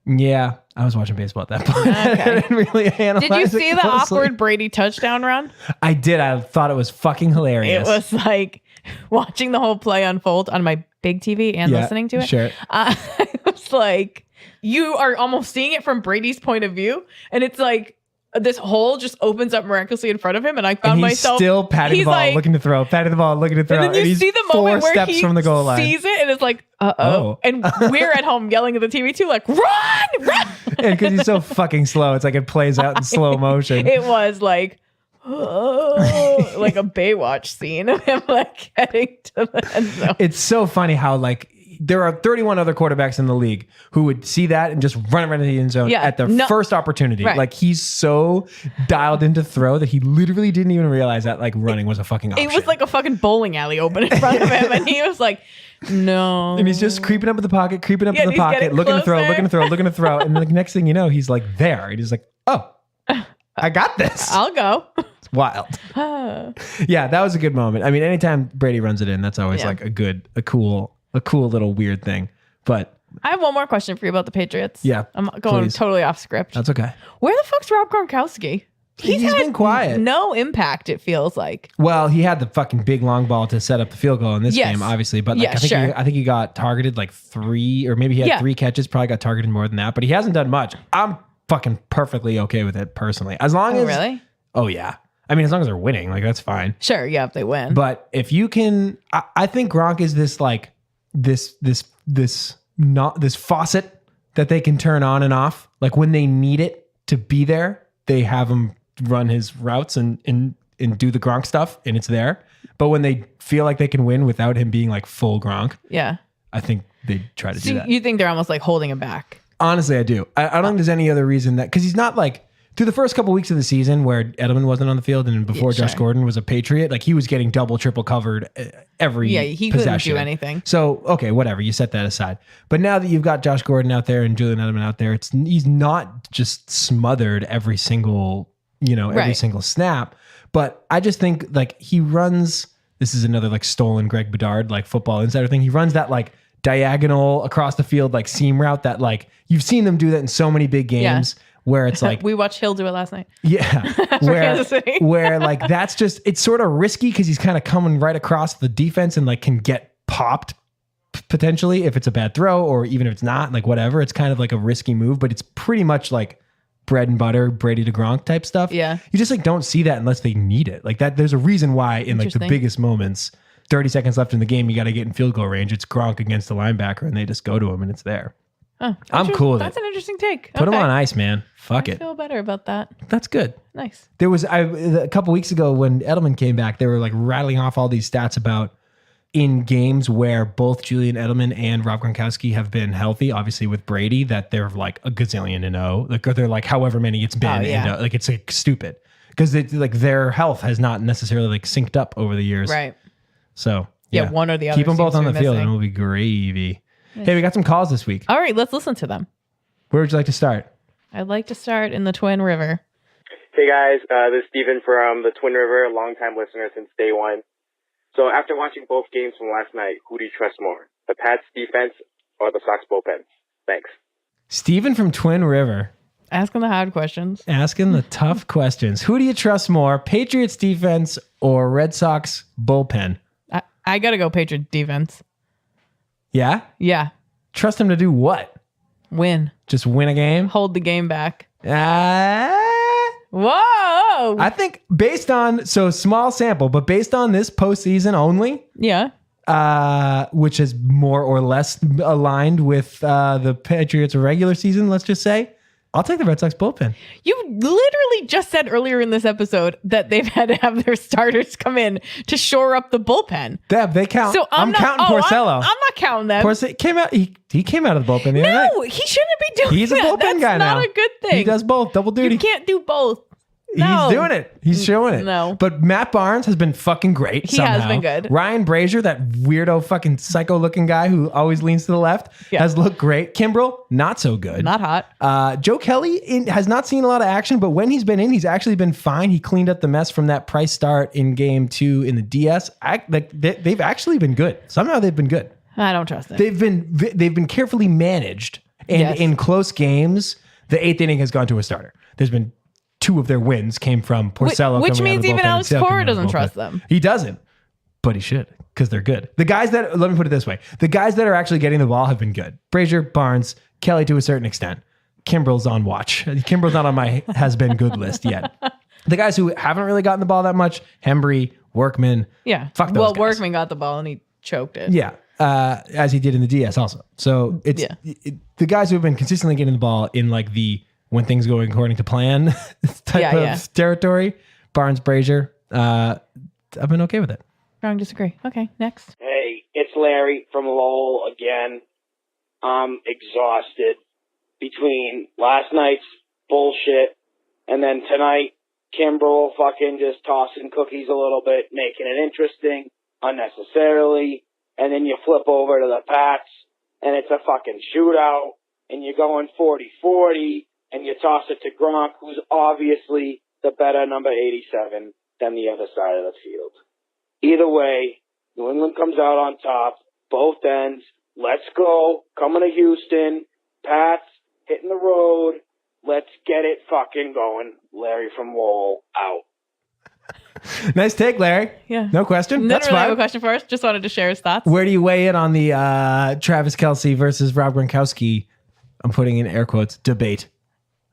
Yeah, I was watching baseball at that point. Okay. I didn't really analyze Did you it see the closely. awkward Brady touchdown run? I did. I thought it was fucking hilarious. It was like watching the whole play unfold on my big TV and listening to it. Sure. I was like, you are almost seeing it from Brady's point of view, and it's like this hole just opens up miraculously in front of him, and I found And he's myself still patting the he's ball, like- looking to throw, patting the ball, looking to throw. And then you he's see the moment 4 where steps he from the goal line. sees it, and it's like, Oh. uh-oh. And we're at home yelling at the TV too, like, run! And because he's so fucking slow, it's like it plays out in slow motion. It was like, oh, like a Baywatch scene of him like heading to the end zone. It's so funny how like there are 31 other quarterbacks in the league who would see that and just run around the end zone Yeah, at their no- first opportunity. Right. Like he's so dialed into throw that he literally didn't even realize that like running was a fucking option. It was like a fucking bowling alley open in front of him, and he was like, no. and he's just creeping up in the pocket, Yeah, in the he's pocket, getting looking to throw, closer. looking to throw. And the next thing you know, he's like there. And he's like, oh, I got this. I'll go. It's wild. Yeah, that was a good moment. I mean, anytime Brady runs it in, that's always Yeah. like a cool little weird thing. But I have one more question for you about the Patriots. Yeah, I'm going please. totally off script. that's okay. Where the fuck's Rob Gronkowski? He's had been quiet. No impact, it feels like. Well, he had the fucking big long ball to set up the field goal in this Yes. game, obviously. But like, Yeah, I think sure. I think he got targeted like 3, or maybe he had 3 catches. Probably got targeted more than that. But he hasn't done much. I'm fucking perfectly okay with it personally, as long Oh, as really? Oh yeah, I mean, as long as they're winning, like that's fine. Sure, yeah, if they win. But if you can, I think Gronk is this like this faucet that they can turn on and off. Like when they need it to be there, they have him run his routes and do the Gronk stuff, and it's there. But when they feel like they can win without him being like full Gronk, yeah. I think they try to So do that. you think they're almost like holding him back? Honestly, I do. I don't think there's any other reason that, because he's not like through the first couple weeks of the season where Edelman wasn't on the field and before Josh sure. Gordon was a Patriot, like he was getting double, triple covered every He couldn't possession. do anything. So, okay, whatever. You set that aside. But now that you've got Josh Gordon out there and Julian Edelman out there, he's not just smothered every single, every Right. single snap. But I just think like he runs, this is another like stolen Greg Bedard, like Football Insider thing. He runs that like diagonal across the field, like seam route that like you've seen them do that in so many big games where it's like, We watched Hill do it last night. yeah, Kansas City. where like that's just, it's sort of risky because he's kind of coming right across the defense and like can get popped potentially if it's a bad throw or even if it's not, like whatever. It's kind of like a risky move, but it's pretty much like bread and butter, Brady to Gronk type stuff. Yeah. You just like don't see that unless they need it. Like that, there's a reason why in like the Interesting. biggest moments, 30 seconds left in the game, you got to get in field goal range. It's Gronk against the linebacker and they just go to him and it's there. Oh, I'm cool with That's it. an interesting take. Put him on ice, man. Fuck I it. feel better about that. That's good. Nice. There was a couple weeks ago when Edelman came back, they were like rattling off all these stats about in games where both Julian Edelman and Rob Gronkowski have been healthy, obviously with Brady, that they're like a gazillion and like they're like however many it's been, Oh, yeah. and like it's like stupid because like their health has not necessarily like synced up over the years. Right. So Yeah, one or the other keep them both seems on to the be field missing. and it'll be gravy. Hey, we got some calls this week. All right, let's listen to them. Where would you like to start? I'd like to start in the Twin River. Hey guys, this is Steven from the Twin River, longtime listener since day one. So after watching both games from last night, who do you trust more, the Pats defense or the Sox bullpen? Thanks. Steven from Twin River. Asking the hard questions. Asking the tough questions. Who do you trust more, Patriots defense or Red Sox bullpen? I got to go Patriot defense. Yeah? Yeah. Trust him to do what? Win. Just win a game? Hold the game back. I Whoa. think based on, so small sample, but based on this postseason only, Yeah. which is more or less aligned with the Patriots regular season, let's just say, I'll take the Red Sox bullpen. You literally just said earlier in this episode that they've had to have their starters come in to shore up the bullpen. They count. So I'm counting Porcello. I'm not counting them. Porcello came out. He came out of the bullpen the other night. No, he shouldn't be doing He's a that. bullpen That's guy now. not a good thing. He does both, double duty. You can't do both. No. He's doing it. He's showing it. No. But Matt Barnes has been fucking great. He somehow. has been good. Ryan Brazier, that weirdo fucking psycho looking guy who always leans to the left, Yeah. has looked great. Kimbrel, not so good. Not hot. Joe Kelly has not seen a lot of action, but when he's been in, he's actually been fine. He cleaned up the mess from that Price start in game 2 in the DS. They've actually been good. Somehow they've been good. I don't trust it. They've been carefully managed, and Yes. in close games, the 8th inning has gone to a starter. There's been 2 of their wins came from Porcello, Which coming out means of the even bullpen and Alex Sale coming Cora out of the doesn't bullpen. trust them. He doesn't, but he should because they're good. The guys that, let me put it this way, the guys that are actually getting the ball have been good. Brazier, Barnes, Kelly to a certain extent. Kimbrel's on watch. Kimbrel's not on my has been good list yet. The guys who haven't really gotten the ball that much, Hembry, Workman. Yeah. Fuck those well, guys. Workman got the ball and he choked it. Yeah, as he did in the DS also. So it's the guys who have been consistently getting the ball in like the when things go according to plan type of territory. Barnes, Brazier, I've been okay with it. Strong disagree. Okay, next. Hey, it's Larry from Lowell again. I'm exhausted between last night's bullshit and then tonight, Kimbrel fucking just tossing cookies a little bit, making it interesting unnecessarily, and then you flip over to the Pats and it's a fucking shootout and you're going 40-40 and you toss it to Gronk, who's obviously the better number 87 than the other side of the field. Either way, New England comes out on top, both ends. Let's go. Coming to Houston. Pats hitting the road. Let's get it fucking going. Larry from Lowell out. Nice take, Larry. Yeah. No question. Didn't That's really have a fine. question for us. Just wanted to share his thoughts. Where do you weigh in on the Travis Kelce versus Rob Gronkowski, I'm putting in air quotes, debate?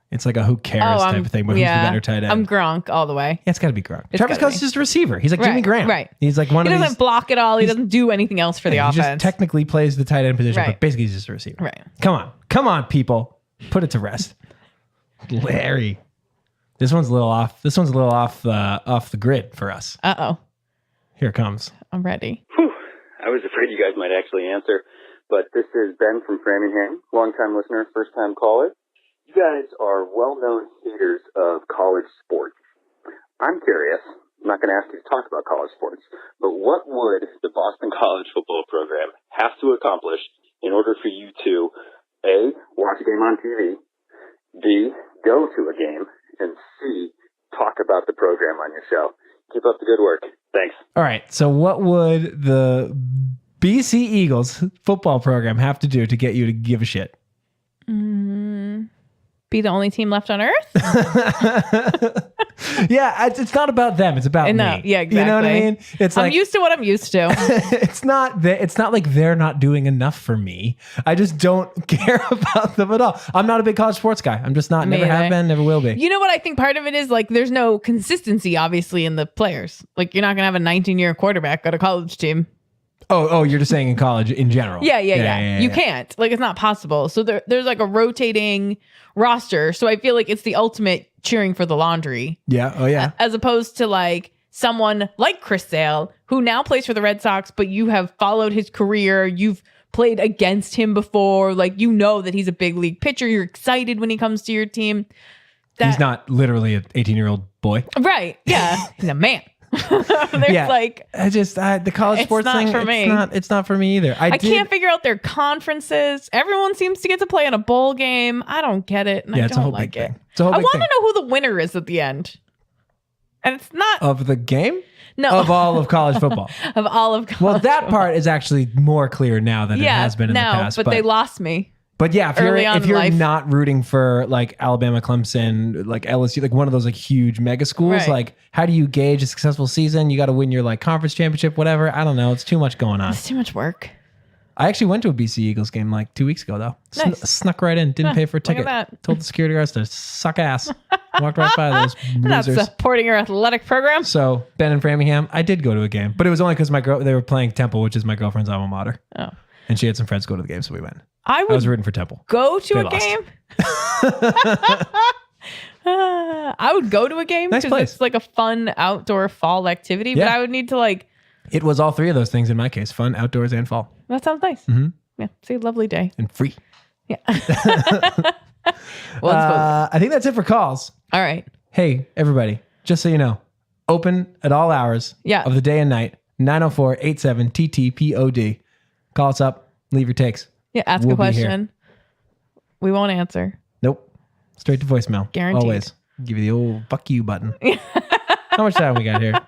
It's like a who cares type of thing, but who's the better tight end? I'm Gronk all the way. Yeah, it's got to be Gronk. It's Travis gotta Kelce's be. just a receiver. He's like Jimmy Right, Graham. right. He's like one He of doesn't these. block it all. He doesn't do anything else for the He offense. just technically plays the tight end position, Right. but basically he's just a receiver. Right. Come on, people, put it to rest. Larry, this one's a little off. This one's a little off the grid for us. Uh-oh. Here it comes. I'm ready. Whew. I was afraid you guys might actually answer. but this is Ben from Framingham, longtime listener, first-time caller. You guys are well-known haters of college sports. I'm curious, I'm not going to ask you to talk about college sports, but what would the Boston College football program have to accomplish in order for you to, A, watch a game on TV, B, go to a game, and C, talk about the program on your show? Keep up the good work. Thanks. All right. So what would the BC Eagles football program have to do to get you to give a shit? Be the only team left on Earth? Yeah, it's not about them. It's about No, me. yeah, exactly. You know what I mean? It's I'm like used to what I'm used to. it's not like they're not doing enough for me. I just don't care about them at all. I'm not a big college sports guy. I'm just not. Me Never have either. been. Never will be. You know what I think part of it is? Like, there's no consistency, obviously, in the players. Like, you're not going to have a 19-year quarterback at a college team. Oh, you're just saying in college in general. Yeah. You can't. Like, it's not possible. So there's like a rotating roster. So I feel like it's the ultimate cheering for the laundry. Yeah. Oh, yeah. As opposed to like someone like Chris Sale, who now plays for the Red Sox, but you have followed his career. You've played against him before. Like, you know that he's a big league pitcher. You're excited when he comes to your team. He's not literally an 18-year-old boy. Right. Yeah. He's a man. There's like, the college It's sports not thing. for me. It's not for me either. I can't figure out their conferences. Everyone seems to get to play in a bowl game. I don't get it. And I Yeah, it's a don't whole like big it. thing. It's a whole I big want to thing. know who the winner is at the end. And it's not Of the game? no Of all of college football. of all of college Well, that football. part is actually more clear now than it has been in the past. but they lost me. But yeah, early on if in you're life. not rooting for like Alabama, Clemson, like LSU, like one of those like huge mega schools, Right. like how do you gauge a successful season? You got to win your like conference championship, whatever. I don't know. It's too much going on. It's too much work. I actually went to a BC Eagles game like 2 weeks ago though. Nice. Snuck right in, didn't pay for a look at ticket. that. Told the security guards to suck ass. Walked right by those Not losers. supporting your athletic program. So Ben and Framingham, I did go to a game, but it was only because they were playing Temple, which is my girlfriend's alma mater, Oh. and she had some friends go to the game, so we went. I I would was rooting for Temple. go to They a lost. game. I would go to a game Nice because place. it's like a fun outdoor fall activity. But Yeah. I would need to like. It was all three of those things in my case: fun, outdoors, and fall, That sounds nice. Mhm. Yeah, it's a lovely day. and free. Yeah. Well, I think that's it for calls. all right. Hey, everybody, just so you know, open at all hours Yeah. of the day and night, 904-87-TTPOD. Call us up, leave your takes. Yeah, ask We'll a be here. question. We won't answer. Nope. Straight to voicemail. Guaranteed. Always. Give you the old fuck you button. How much time we got here?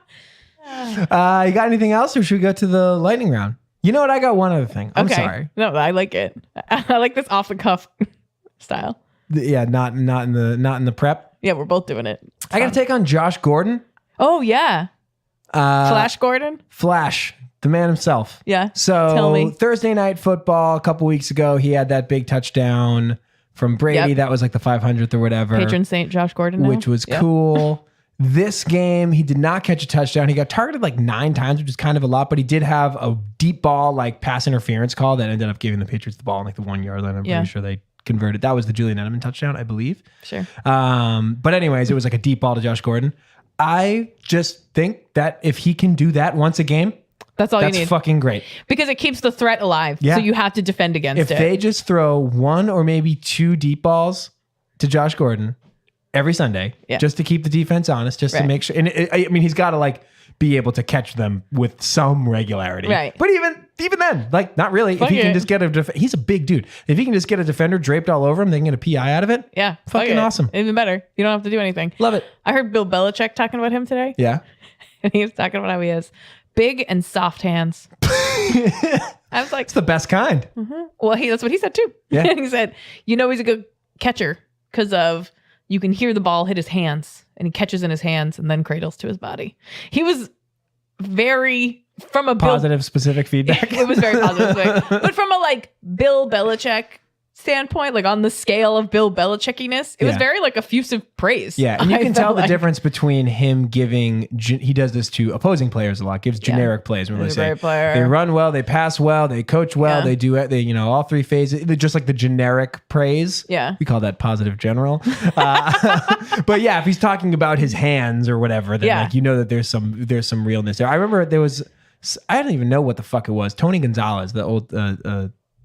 You got anything else, or should we go to the lightning round? You know what? I got one other thing. I'm Okay. sorry. No, I like it. I like this off the cuff style. Yeah, not in the prep. Yeah, we're both doing it. I got to take on Josh Gordon. Oh yeah, Flash Gordon. Flash, the man himself. Yeah. So Tell me. Thursday night football a couple weeks ago, he had that big touchdown from Brady. Yep. That was like the 500th or whatever, Patron Saint Josh Gordon. now. which was Yep. cool. This game, he did not catch a touchdown. He got targeted like 9 times, which is kind of a lot, but he did have a deep ball, like pass interference call that ended up giving the Patriots the ball on like the 1 yard line. I'm Yeah. pretty sure they converted. That was the Julian Edelman touchdown, I believe. Sure. But anyways, it was like a deep ball to Josh Gordon. I just think that if he can do that once a game, That's all that's you need fucking great. because it keeps the threat alive. Yeah. So you have to defend against If it. they just throw 1 or maybe 2 deep balls to Josh Gordon every Sunday, Yeah. just to keep the defense honest, just to Right. make sure. And I mean, he's got to like be able to catch them with some regularity. Right. But even then, like not really. Fuck if he can it. just get he's a big dude. If he can just get a defender draped all over him, they can get a PI out of it. yeah, fuck Fucking it. awesome. Even better. You don't have to do anything. Love it. I heard Bill Belichick talking about him today, Yeah. and he was talking about how he has big and soft hands. I was like, It's the best kind. well, that's what he said too. Yeah. He said, he's a good catcher because of you can hear the ball hit his hands, and he catches in his hands and then cradles to his body. He was very from a Positive, specific feedback. It was very positive, but from a like Bill Belichick standpoint, like on the scale of Bill Belichickiness, it was Yeah. very like effusive praise. Yeah, and you I can tell felt the like. difference between him giving. He does this to opposing players a lot. Gives generic plays. When they He's a say great player. they run well, they pass well, they coach well, Yeah. they do it. They all 3 phases. They're just like the generic praise. Yeah. we call that positive general. But yeah, if he's talking about his hands or whatever, then Yeah. like that there's some realness there. I remember there was. I don't even know what the fuck it was. Tony Gonzalez, the old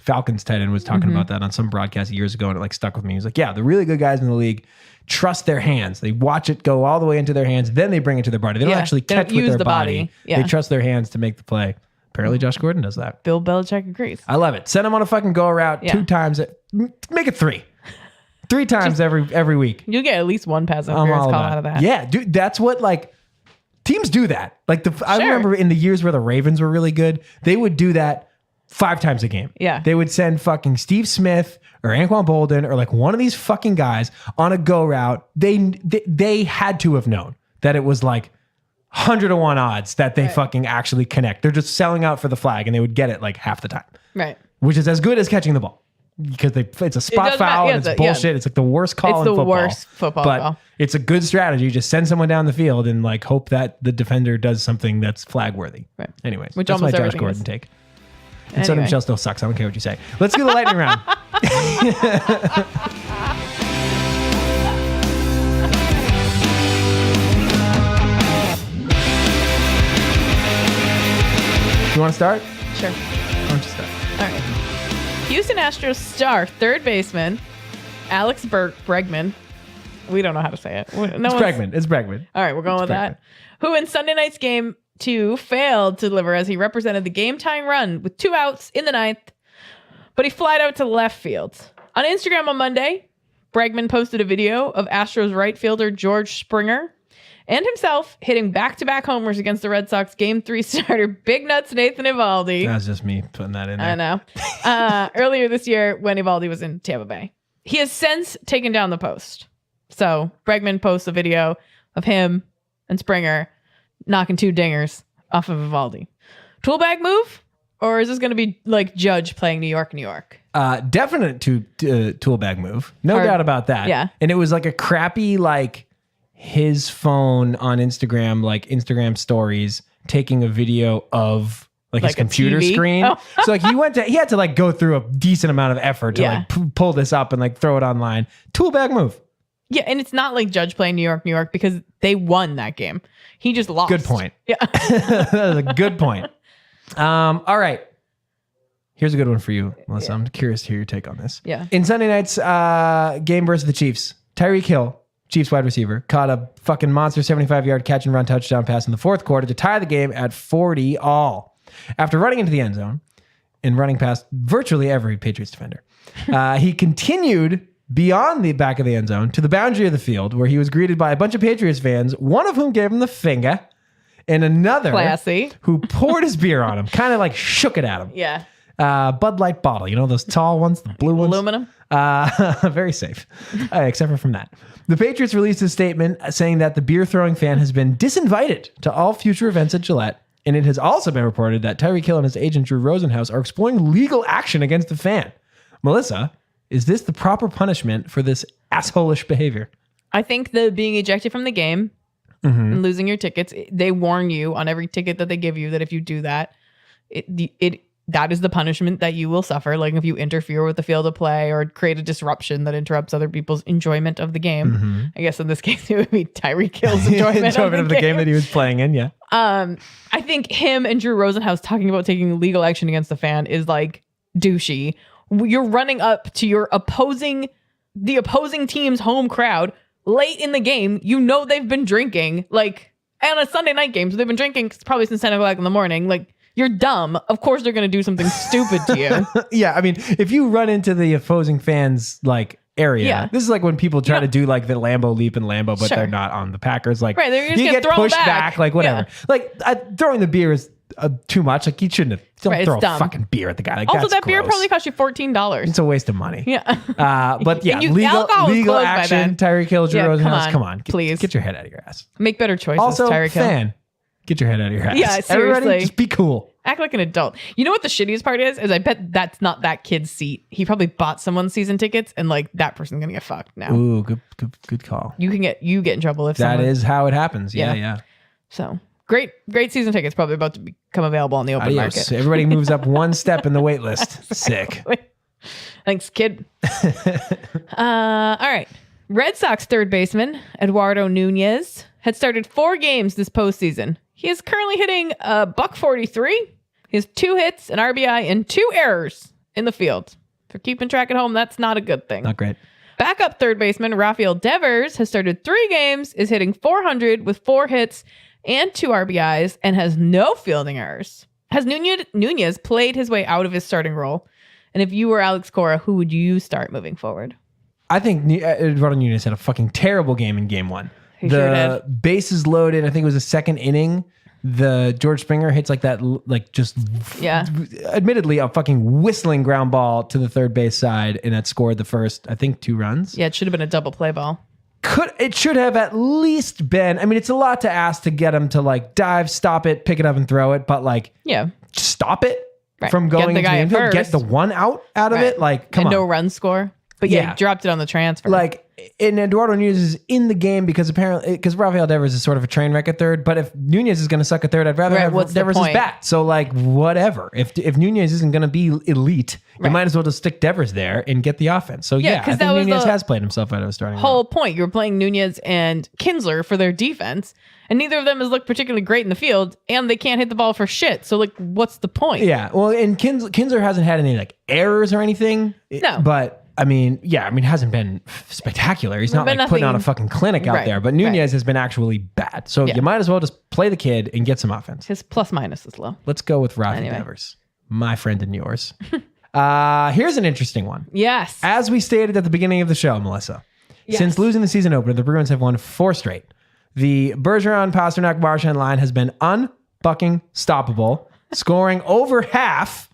Falcons tight end was talking about that on some broadcast years ago, and it like stuck with me. He was like, yeah, the really good guys in the league trust their hands. They watch it go all the way into their hands, then they bring it to their body. They don't actually they don't catch with use their the body. Yeah. They trust their hands to make the play. Apparently Josh Gordon does that. Bill Belichick agrees. I love it. Send him on a fucking go route 2 times. Make it 3. 3 times every week. You'll get at least one pass interference call out of that. Yeah, dude, that's what like teams do that. Like I remember in the years where the Ravens were really good, they would do that 5 times a game. Yeah. They would send fucking Steve Smith or Anquan Bolden or like one of these fucking guys on a go route. They had to have known that it was like 100-to-1 odds that they fucking actually connect. They're just selling out for the flag and they would get it like half the time. Right. Which is as good as catching the ball. Because it's a spot foul and it's bullshit. It's like the worst call in football. It's the worst football but call. It's a good strategy. Just send someone down the field and like hope that the defender does something that's flag worthy. Right. Anyways, Which that's my almost Josh everything Gordon is. take. And Sonny Michel still sucks. I don't care what you say. Let's do the lightning round. You want to start? Sure. Why don't you start? All right. Houston Astros star third baseman Alex Bregman. We don't know how to say it. It's Bregman. All right, we're going with that. Who in Sunday night's game 2 failed to deliver as he represented the game-tying run with 2 outs in the 9th, but he flied out to left field. On Instagram on Monday, Bregman posted a video of Astros right fielder George Springer and himself hitting back-to-back homers against the Red Sox Game 3 starter Big Nuts Nathan Eovaldi. That's just me putting that in there. I know. Earlier this year when Eovaldi was in Tampa Bay. He has since taken down the post. So Bregman posts a video of him and Springer knocking 2 dingers off of Eovaldi. Tool bag move? Or is this going to be like Judge playing New York, New York? Definite tool bag move. No doubt about that. Yeah. And it was like a crappy, like his phone on Instagram, like Instagram stories, taking a video of like his a computer TV? screen. Oh. So like he had to like go through a decent amount of effort to like pull this up and like throw it online. Tool bag move. Yeah, and it's not like Judge playing New York, New York because they won that game. He just lost. Good point. Yeah. That was a good point. All right. Here's a good one for you, Melissa. I'm curious to hear your take on this. Yeah. In Sunday night's game versus the Chiefs, Tyreek Hill, Chiefs wide receiver, caught a fucking monster 75-yard catch and run touchdown pass in the 4th quarter to tie the game at 40 all. After running into the end zone and running past virtually every Patriots defender, he continued beyond the back of the end zone to the boundary of the field where he was greeted by a bunch of Patriots fans, one of whom gave him the finger and another Classy. who poured his beer on him, kind of like shook it at him. Yeah. Bud Light bottle, you know, those tall ones, the blue ones. Aluminum. Very safe, except for from that. The Patriots released a statement saying that the beer-throwing fan has been disinvited to all future events at Gillette, and it has also been reported that Tyreek Hill and his agent Drew Rosenhaus are exploring legal action against the fan. Melissa, is this the proper punishment for this asshole-ish behavior? I think the being ejected from the game and losing your tickets, they warn you on every ticket that they give you that if you do that, that is the punishment that you will suffer. Like if you interfere with the field of play or create a disruption that interrupts other people's enjoyment of the game. I guess in this case, it would be Tyreek Hill's enjoyment of the game that he was playing in, yeah. I think him and Drew Rosenhaus talking about taking legal action against the fan is like douchey. You're running up to the opposing team's home crowd late in the game. You know they've been drinking, like on a Sunday night game, so they've been drinking probably since 10 o'clock in the morning. Like, you're dumb. Of course they're going to do something stupid to you. Yeah, I mean, if you run into the opposing fans like area, this is like when people try to do like the Lambeau leap in Lambeau, but they're not on the Packers. Like, right, they're just you gonna get throw pushed back. like whatever. Yeah. Like throwing the beer is too much. Like you shouldn't have. Don't throw a dumb. fucking beer at the guy. Like, Also, that's that beer gross. probably cost you $14. It's a waste of money. Yeah. But yeah, And alcohol was legal closed by action. then. Tyreek Hill, Drew Yeah, Rosenhaus. Come on, please. get your head out of your ass. Make better choices, Also, Tyreek Hill. fan, get your head out of your ass. Yeah, Everybody, seriously. just be cool. Act like an adult. You know what the shittiest part is I bet that's not that kid's seat. He probably bought someone's season tickets and like that person's gonna get fucked now. Ooh, good call. You get in trouble if That someone, is how it happens. Yeah, Yeah. yeah. So great season tickets probably about to become available on the open Adios. market. Everybody moves up one step in the wait list. Sick. Thanks, kid. All right. Red Sox third baseman Eduardo Nunez had started 4 games this postseason. He is currently hitting a $143. He has 2 hits, an RBI, and 2 errors in the field. For keeping track at home, that's not a good thing. Not great. Backup third baseman Rafael Devers has started 3 games, is hitting .400 with 4 hits and 2 RBIs, and has no fielding errors. Has Nunez played his way out of his starting role? And if you were Alex Cora, who would you start moving forward? I think Eduardo Nunez had a fucking terrible game in game 1. He sure The bases loaded, I think it was the second inning. The George Springer hits like that, like just, admittedly, a fucking whistling ground ball to the third base side, and that scored the first, I think, 2 runs. Yeah, it should have been a double play ball. It should have at least been. I mean, it's a lot to ask to get him to like dive, stop it, pick it up, and throw it, but like, Yeah. stop it Right. from Get going the into guy the at infield, get first. the one out of Right. it. Like, come And on. no run score. But yeah, Yeah. he dropped it on the transfer. Like, and Eduardo Nunez is in the game because Rafael Devers is sort of a train wreck at third. But if Nunez is going to suck at third, I'd rather Right, have what's the Devers' point? bat. So like, whatever. If Nunez isn't going to be elite, you Right. might as well just stick Devers there and get the offense. So yeah, 'cause I that think was Nunez the has played himself out of a starting role. whole point. You're playing Nunez and Kinsler for their defense, and neither of them has looked particularly great in the field, and they can't hit the ball for shit. So like, what's the point? Yeah, well, and Kinsler hasn't had any like errors or anything. No. But I mean, hasn't been spectacular. He's not Been like putting on a nothing- fucking clinic out Right, there. But Nunez has been actually bad. So Yeah. you might as well just play the kid and get some offense. His plus minus is low. Let's go with Rafi Anyway. Devers, my friend and yours. Here's an interesting one. Yes. As we stated at the beginning of the show, Melissa, Yes. since losing the season opener, the Bruins have won 4 straight. The Bergeron, Pasternak, Marchand line has been unfucking stoppable, scoring over half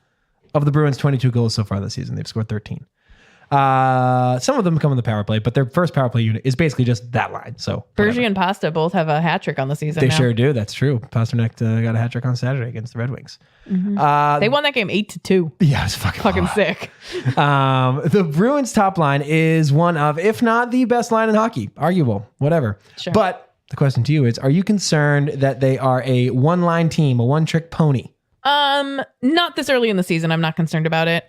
of the Bruins' 22 goals so far this season. They've scored 13. Some of them come on the power play, but their first power play unit is basically just that line. So whatever. Bergie and Pasta both have a hat trick on the season They now. sure do. That's true. Pasternak got a hat trick on Saturday against the Red Wings. They won that game 8-2. Yeah, it's fucking Sick. The Bruins top line is one of, if not the best line in hockey, arguable, whatever. Sure. But the question to you is, are you concerned that they are a one-line team, a one-trick pony? Not this early in the season. I'm not concerned about it.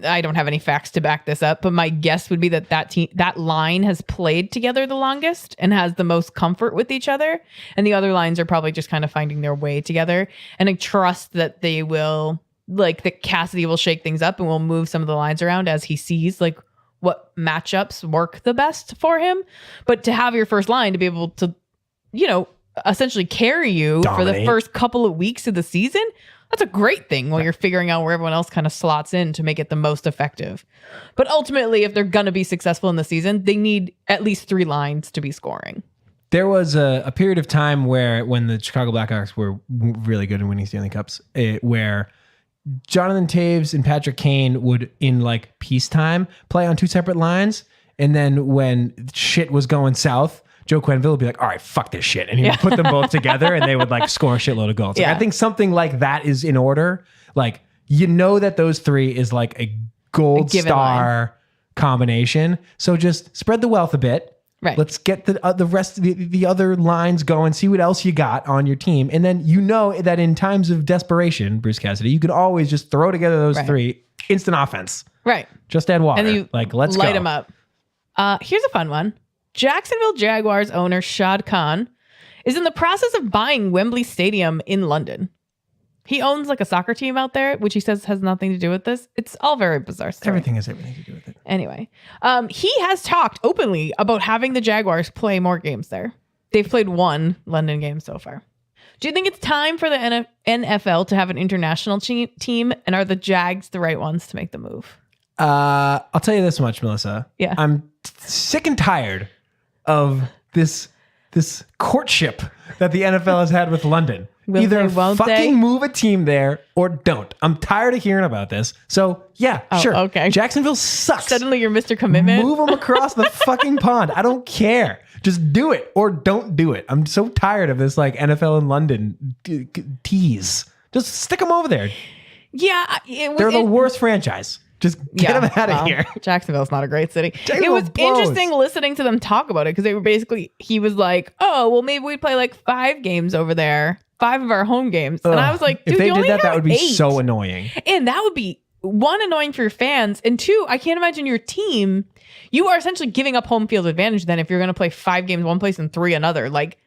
I don't have any facts to back this up, but my guess would be that line has played together the longest and has the most comfort with each other, and the other lines are probably just kind of finding their way together. And I trust that they will, like, that Cassidy will shake things up and will move some of the lines around as he sees like what matchups work the best for him. But to have your first line to be able to, essentially carry you for the Dominate. first couple of weeks of the season, that's a great thing while you're figuring out where everyone else kind of slots in to make it the most effective. But ultimately, if they're going to be successful in the season, they need at least 3 lines to be scoring. There was a period of time when the Chicago Blackhawks were really good in winning Stanley Cups, where Jonathan Taves and Patrick Kane would, in like peacetime, play on 2 separate lines. And then when shit was going south, Joe Quenneville would be like, all right, fuck this shit. And he would put them both together and they would like score a shitload of goals. Like, Yeah. I think something like that is in order. Like, that those 3 is like a gold A given star combination. So just spread the wealth a bit. Right. Let's get the rest of the other lines going, see what else you got on your team. And then that in times of desperation, Bruce Cassidy, you can always just throw together those Right. 3, instant offense. Right. Just add water. And then you let's light go. them up. Here's a fun one. Jacksonville Jaguars owner Shad Khan is in the process of buying Wembley Stadium in London. He owns like a soccer team out there, which he says has nothing to do with this. It's all very bizarre story. Everything has everything to do with it. Anyway, he has talked openly about having the Jaguars play more games there. They've played 1 London game so far. Do you think it's time for the NFL to have an international team? And are the Jags the right ones to make the move? I'll tell you this much, Melissa. Yeah. I'm sick and tired of this courtship that the NFL has had with London. Will Either they, won't fucking they? move a team there or don't. I'm tired of hearing about this. So yeah, Oh, sure. okay. Jacksonville sucks. Suddenly you're Mr. Commitment. Move them across the fucking pond. I don't care. Just do it or don't do it. I'm so tired of this like NFL in London tease. Just stick them over there. Yeah. They're the worst franchise. Just get them out of here. Jacksonville's not a great city. It Jacksonville was blows. interesting listening to them talk about it because they were basically, he was like, oh, well, maybe we play like 5 games over there, 5 of our home games. And I was like, dude, if they you did only that, that have would be 8. so annoying. And that would be, 1, annoying for your fans. And 2, I can't imagine your team. You are essentially giving up home field advantage then if you're going to play 5 games one place and 3 another. Like,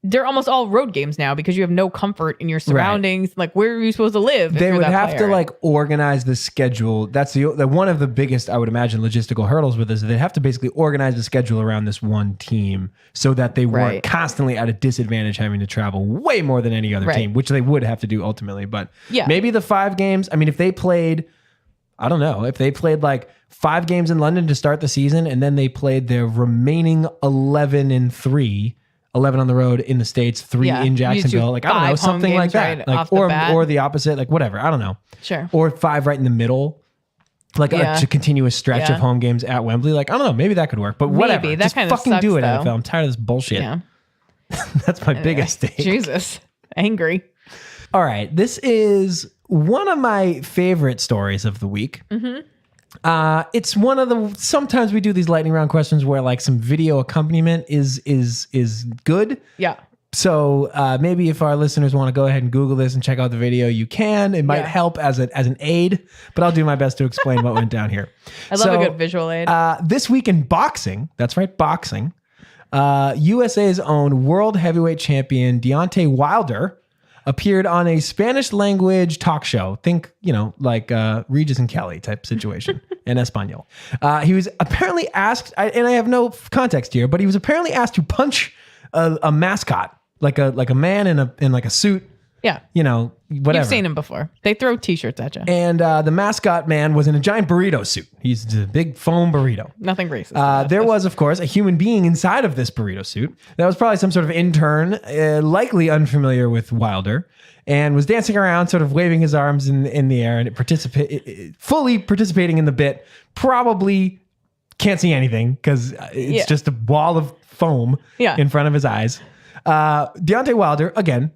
they're almost all road games now because you have no comfort in your surroundings. Like, where are you supposed to live? They would have to like organize the schedule. That's the one of the biggest, I would imagine, logistical hurdles with this. They'd have to basically organize the schedule around this one team so that they weren't constantly at a disadvantage having to travel way more than any other team, which they would have to do ultimately. But maybe the 5 games, I mean, if they played, I don't know, if they played like 5 games in London to start the season and then they played their remaining 11 and 3, 11 on the road in the States, 3 in Jacksonville. Like, I don't know, something like that. Like, or the opposite, like whatever. I don't know. Sure. Or 5 right in the middle. Like a continuous stretch of home games at Wembley. Like, I don't know, maybe that could work. But whatever. Maybe. That just kind of fucking sucks, do it, though. NFL. I'm tired of this bullshit. Yeah. That's my biggest take. Jesus. Angry. All right. This is one of my favorite stories of the week. Mm-hmm. It's one of the, sometimes we do these lightning round questions where like some video accompaniment is good. Yeah. So maybe if our listeners want to go ahead and Google this and check out the video, you can. It might help as an aid, but I'll do my best to explain what went down here. I love a good visual aid. This week in boxing, that's right, boxing, USA's own world heavyweight champion Deontay Wilder appeared on a Spanish language talk show. Think, like Regis and Kelly type situation in Espanol. He was apparently asked, and I have no context here, but he was apparently asked to punch a mascot, like a man in like a suit. Yeah. Whatever. You've seen him before. They throw t-shirts at you. And the mascot man was in a giant burrito suit. He's a big foam burrito. Nothing racist. There was, of course, a human being inside of this burrito suit. That was probably some sort of intern, likely unfamiliar with Wilder, and was dancing around, sort of waving his arms in the air and fully participating in the bit. Probably can't see anything because it's just a wall of foam in front of his eyes. Deontay Wilder, again,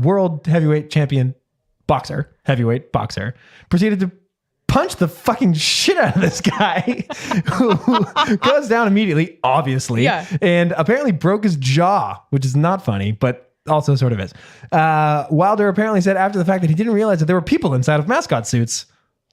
world heavyweight champion heavyweight boxer, proceeded to punch the fucking shit out of this guy who goes down immediately, obviously, and apparently broke his jaw, which is not funny, but also sort of is. Wilder apparently said after the fact that he didn't realize that there were people inside of mascot suits.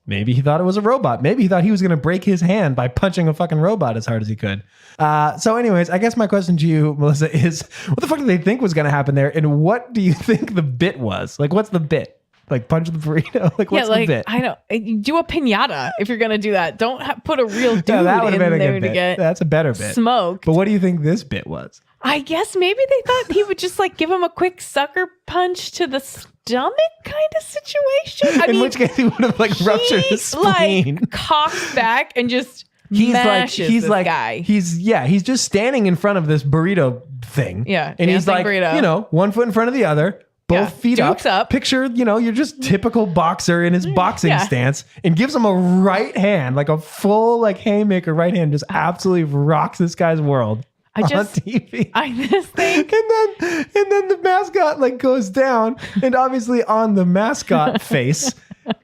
Maybe he thought it was a robot. Maybe he thought he was going to break his hand by punching a fucking robot as hard as he could. So anyways, I guess my question to you, Melissa, is what the fuck did they think was going to happen there? And what do you think the bit was? Like, what's the bit? Like, punch the burrito? Like, what's the bit? I know. You do a pinata if you're going to do that. Don't put a real dude that would have been a there good to bit. get That's a better bit. smoked. But what do you think this bit was? I guess maybe they thought he would just like give him a quick sucker punch to the stomach kind of situation. In which case he would have like ruptured his spleen. Like cocks back and just he's guy. He's just standing in front of this burrito thing. Yeah. And he's like, burrito. 1 foot in front of the other. Both feet Dukes up. Picture, you're just typical boxer in his boxing stance and gives him a right hand, like a full like haymaker right hand, just absolutely rocks this guy's world. On TV. I just think. And then the mascot like goes down, and obviously on the mascot face.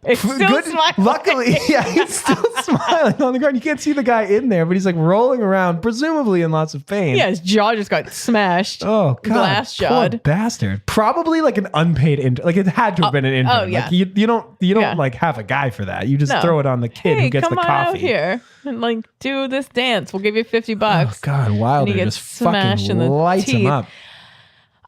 It's still smiling. Luckily, he's still smiling on the ground. You can't see the guy in there, but he's like rolling around, presumably in lots of pain. Yeah, his jaw just got smashed. Oh, God. Glass jawed. Poor bastard. Probably like an unpaid intern. Like it had to have been an intern. Oh, yeah. Like you don't like have a guy for that. You just throw it on the kid who gets the coffee. Come on out here and like do this dance. We'll give you $50. Oh, God. Wilder just fucking lights him up.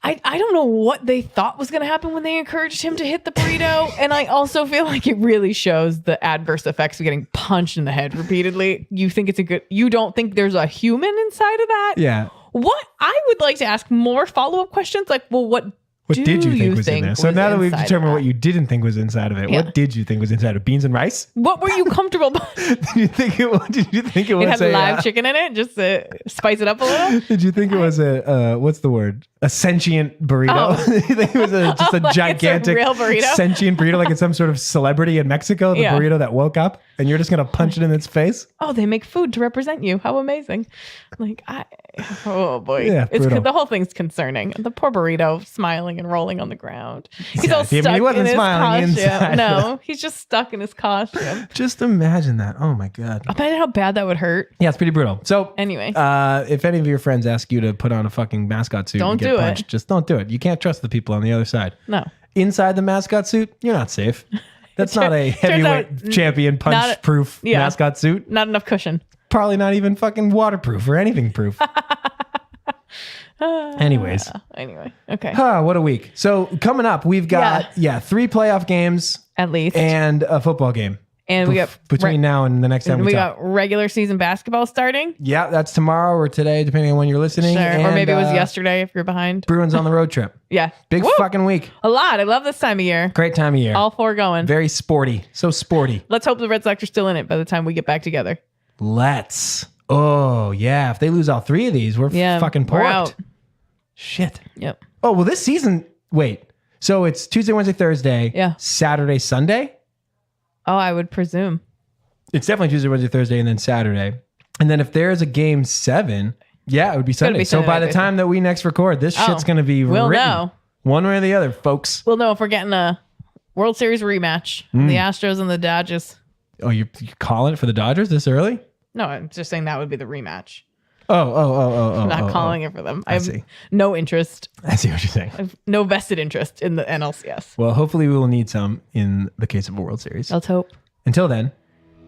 I don't know what they thought was going to happen when they encouraged him to hit the burrito. And I also feel like it really shows the adverse effects of getting punched in the head repeatedly. You don't think there's a human inside of that? Yeah. What I would like to ask more follow-up questions like, well, what did you think was in there? So now that we've determined what you didn't think was inside of it, what did you think was inside of beans and rice? What were you comfortable? Did you think it was? It had live chicken in it, just to spice it up a little. Did you think it was what's the word? A sentient burrito? You think it was just a gigantic, real burrito? sentient burrito, like it's some sort of celebrity in Mexico, the burrito that woke up, and you're just gonna punch it in its face? Oh, they make food to represent you. How amazing! Oh boy, yeah, the whole thing's concerning. The poor burrito smiling and rolling on the ground. He's all stuck he wasn't in his smiling costume. inside. No, he's just stuck in his costume. Just imagine that. Oh my God. Imagine how bad that would hurt. Yeah, it's pretty brutal. So anyway, if any of your friends ask you to put on a fucking mascot suit and get punched, just don't do it. You can't trust the people on the other side. No. Inside the mascot suit, you're not safe. That's not a heavyweight champion punch-proof mascot suit. Not enough cushion. Probably not even fucking waterproof or anything proof. Anyways. Anyway. Okay. What a week. So coming up, we've got 3 playoff games At least. and a football game. And we got between now and the next time we we talk. got regular season basketball starting. Yeah, that's tomorrow or today, depending on when you're listening. Sure. Or And, maybe it was yesterday if you're behind. Bruins on the road trip. Yeah. Big Woo! fucking week. A lot. I love this time of year. Great time of year. All 4 going. Very sporty. So sporty. Let's hope the Red Sox are still in it by the time we get back together. Let's. Oh, yeah. If they lose all 3 of these, we're fucking we're porked. out. Shit. Yep. Oh, well, this season, wait. So it's Tuesday, Wednesday, Thursday. Yeah. Saturday, Sunday? Oh, I would presume. It's definitely Tuesday, Wednesday, Thursday, and then Saturday. And then if there's a game 7, yeah, it would be Sunday. be So Sunday by the night, time that we next record, this shit's going to be We'll written. know. One way or the other, folks. We'll know if we're getting a World Series rematch. The Astros and the Dodgers. Oh, you're calling it for the Dodgers this early? No, I'm just saying that would be the rematch. Oh. I'm not calling it for them. I have see. no interest. I see what you're saying. I have no vested interest in the NLCS. Well, hopefully we will need some in the case of a World Series. Let's hope. Until then,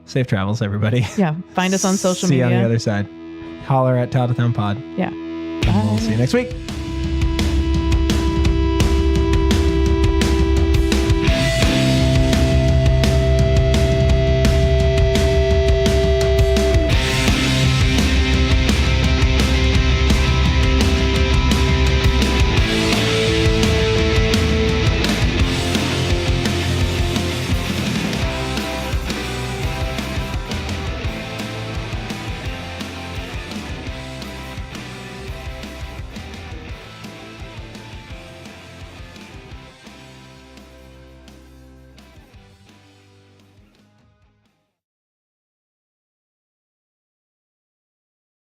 safe travels, everybody. Yeah. Find us on social See media. you on the other side. Holler at Town Pod. Yeah. We'll see you next week.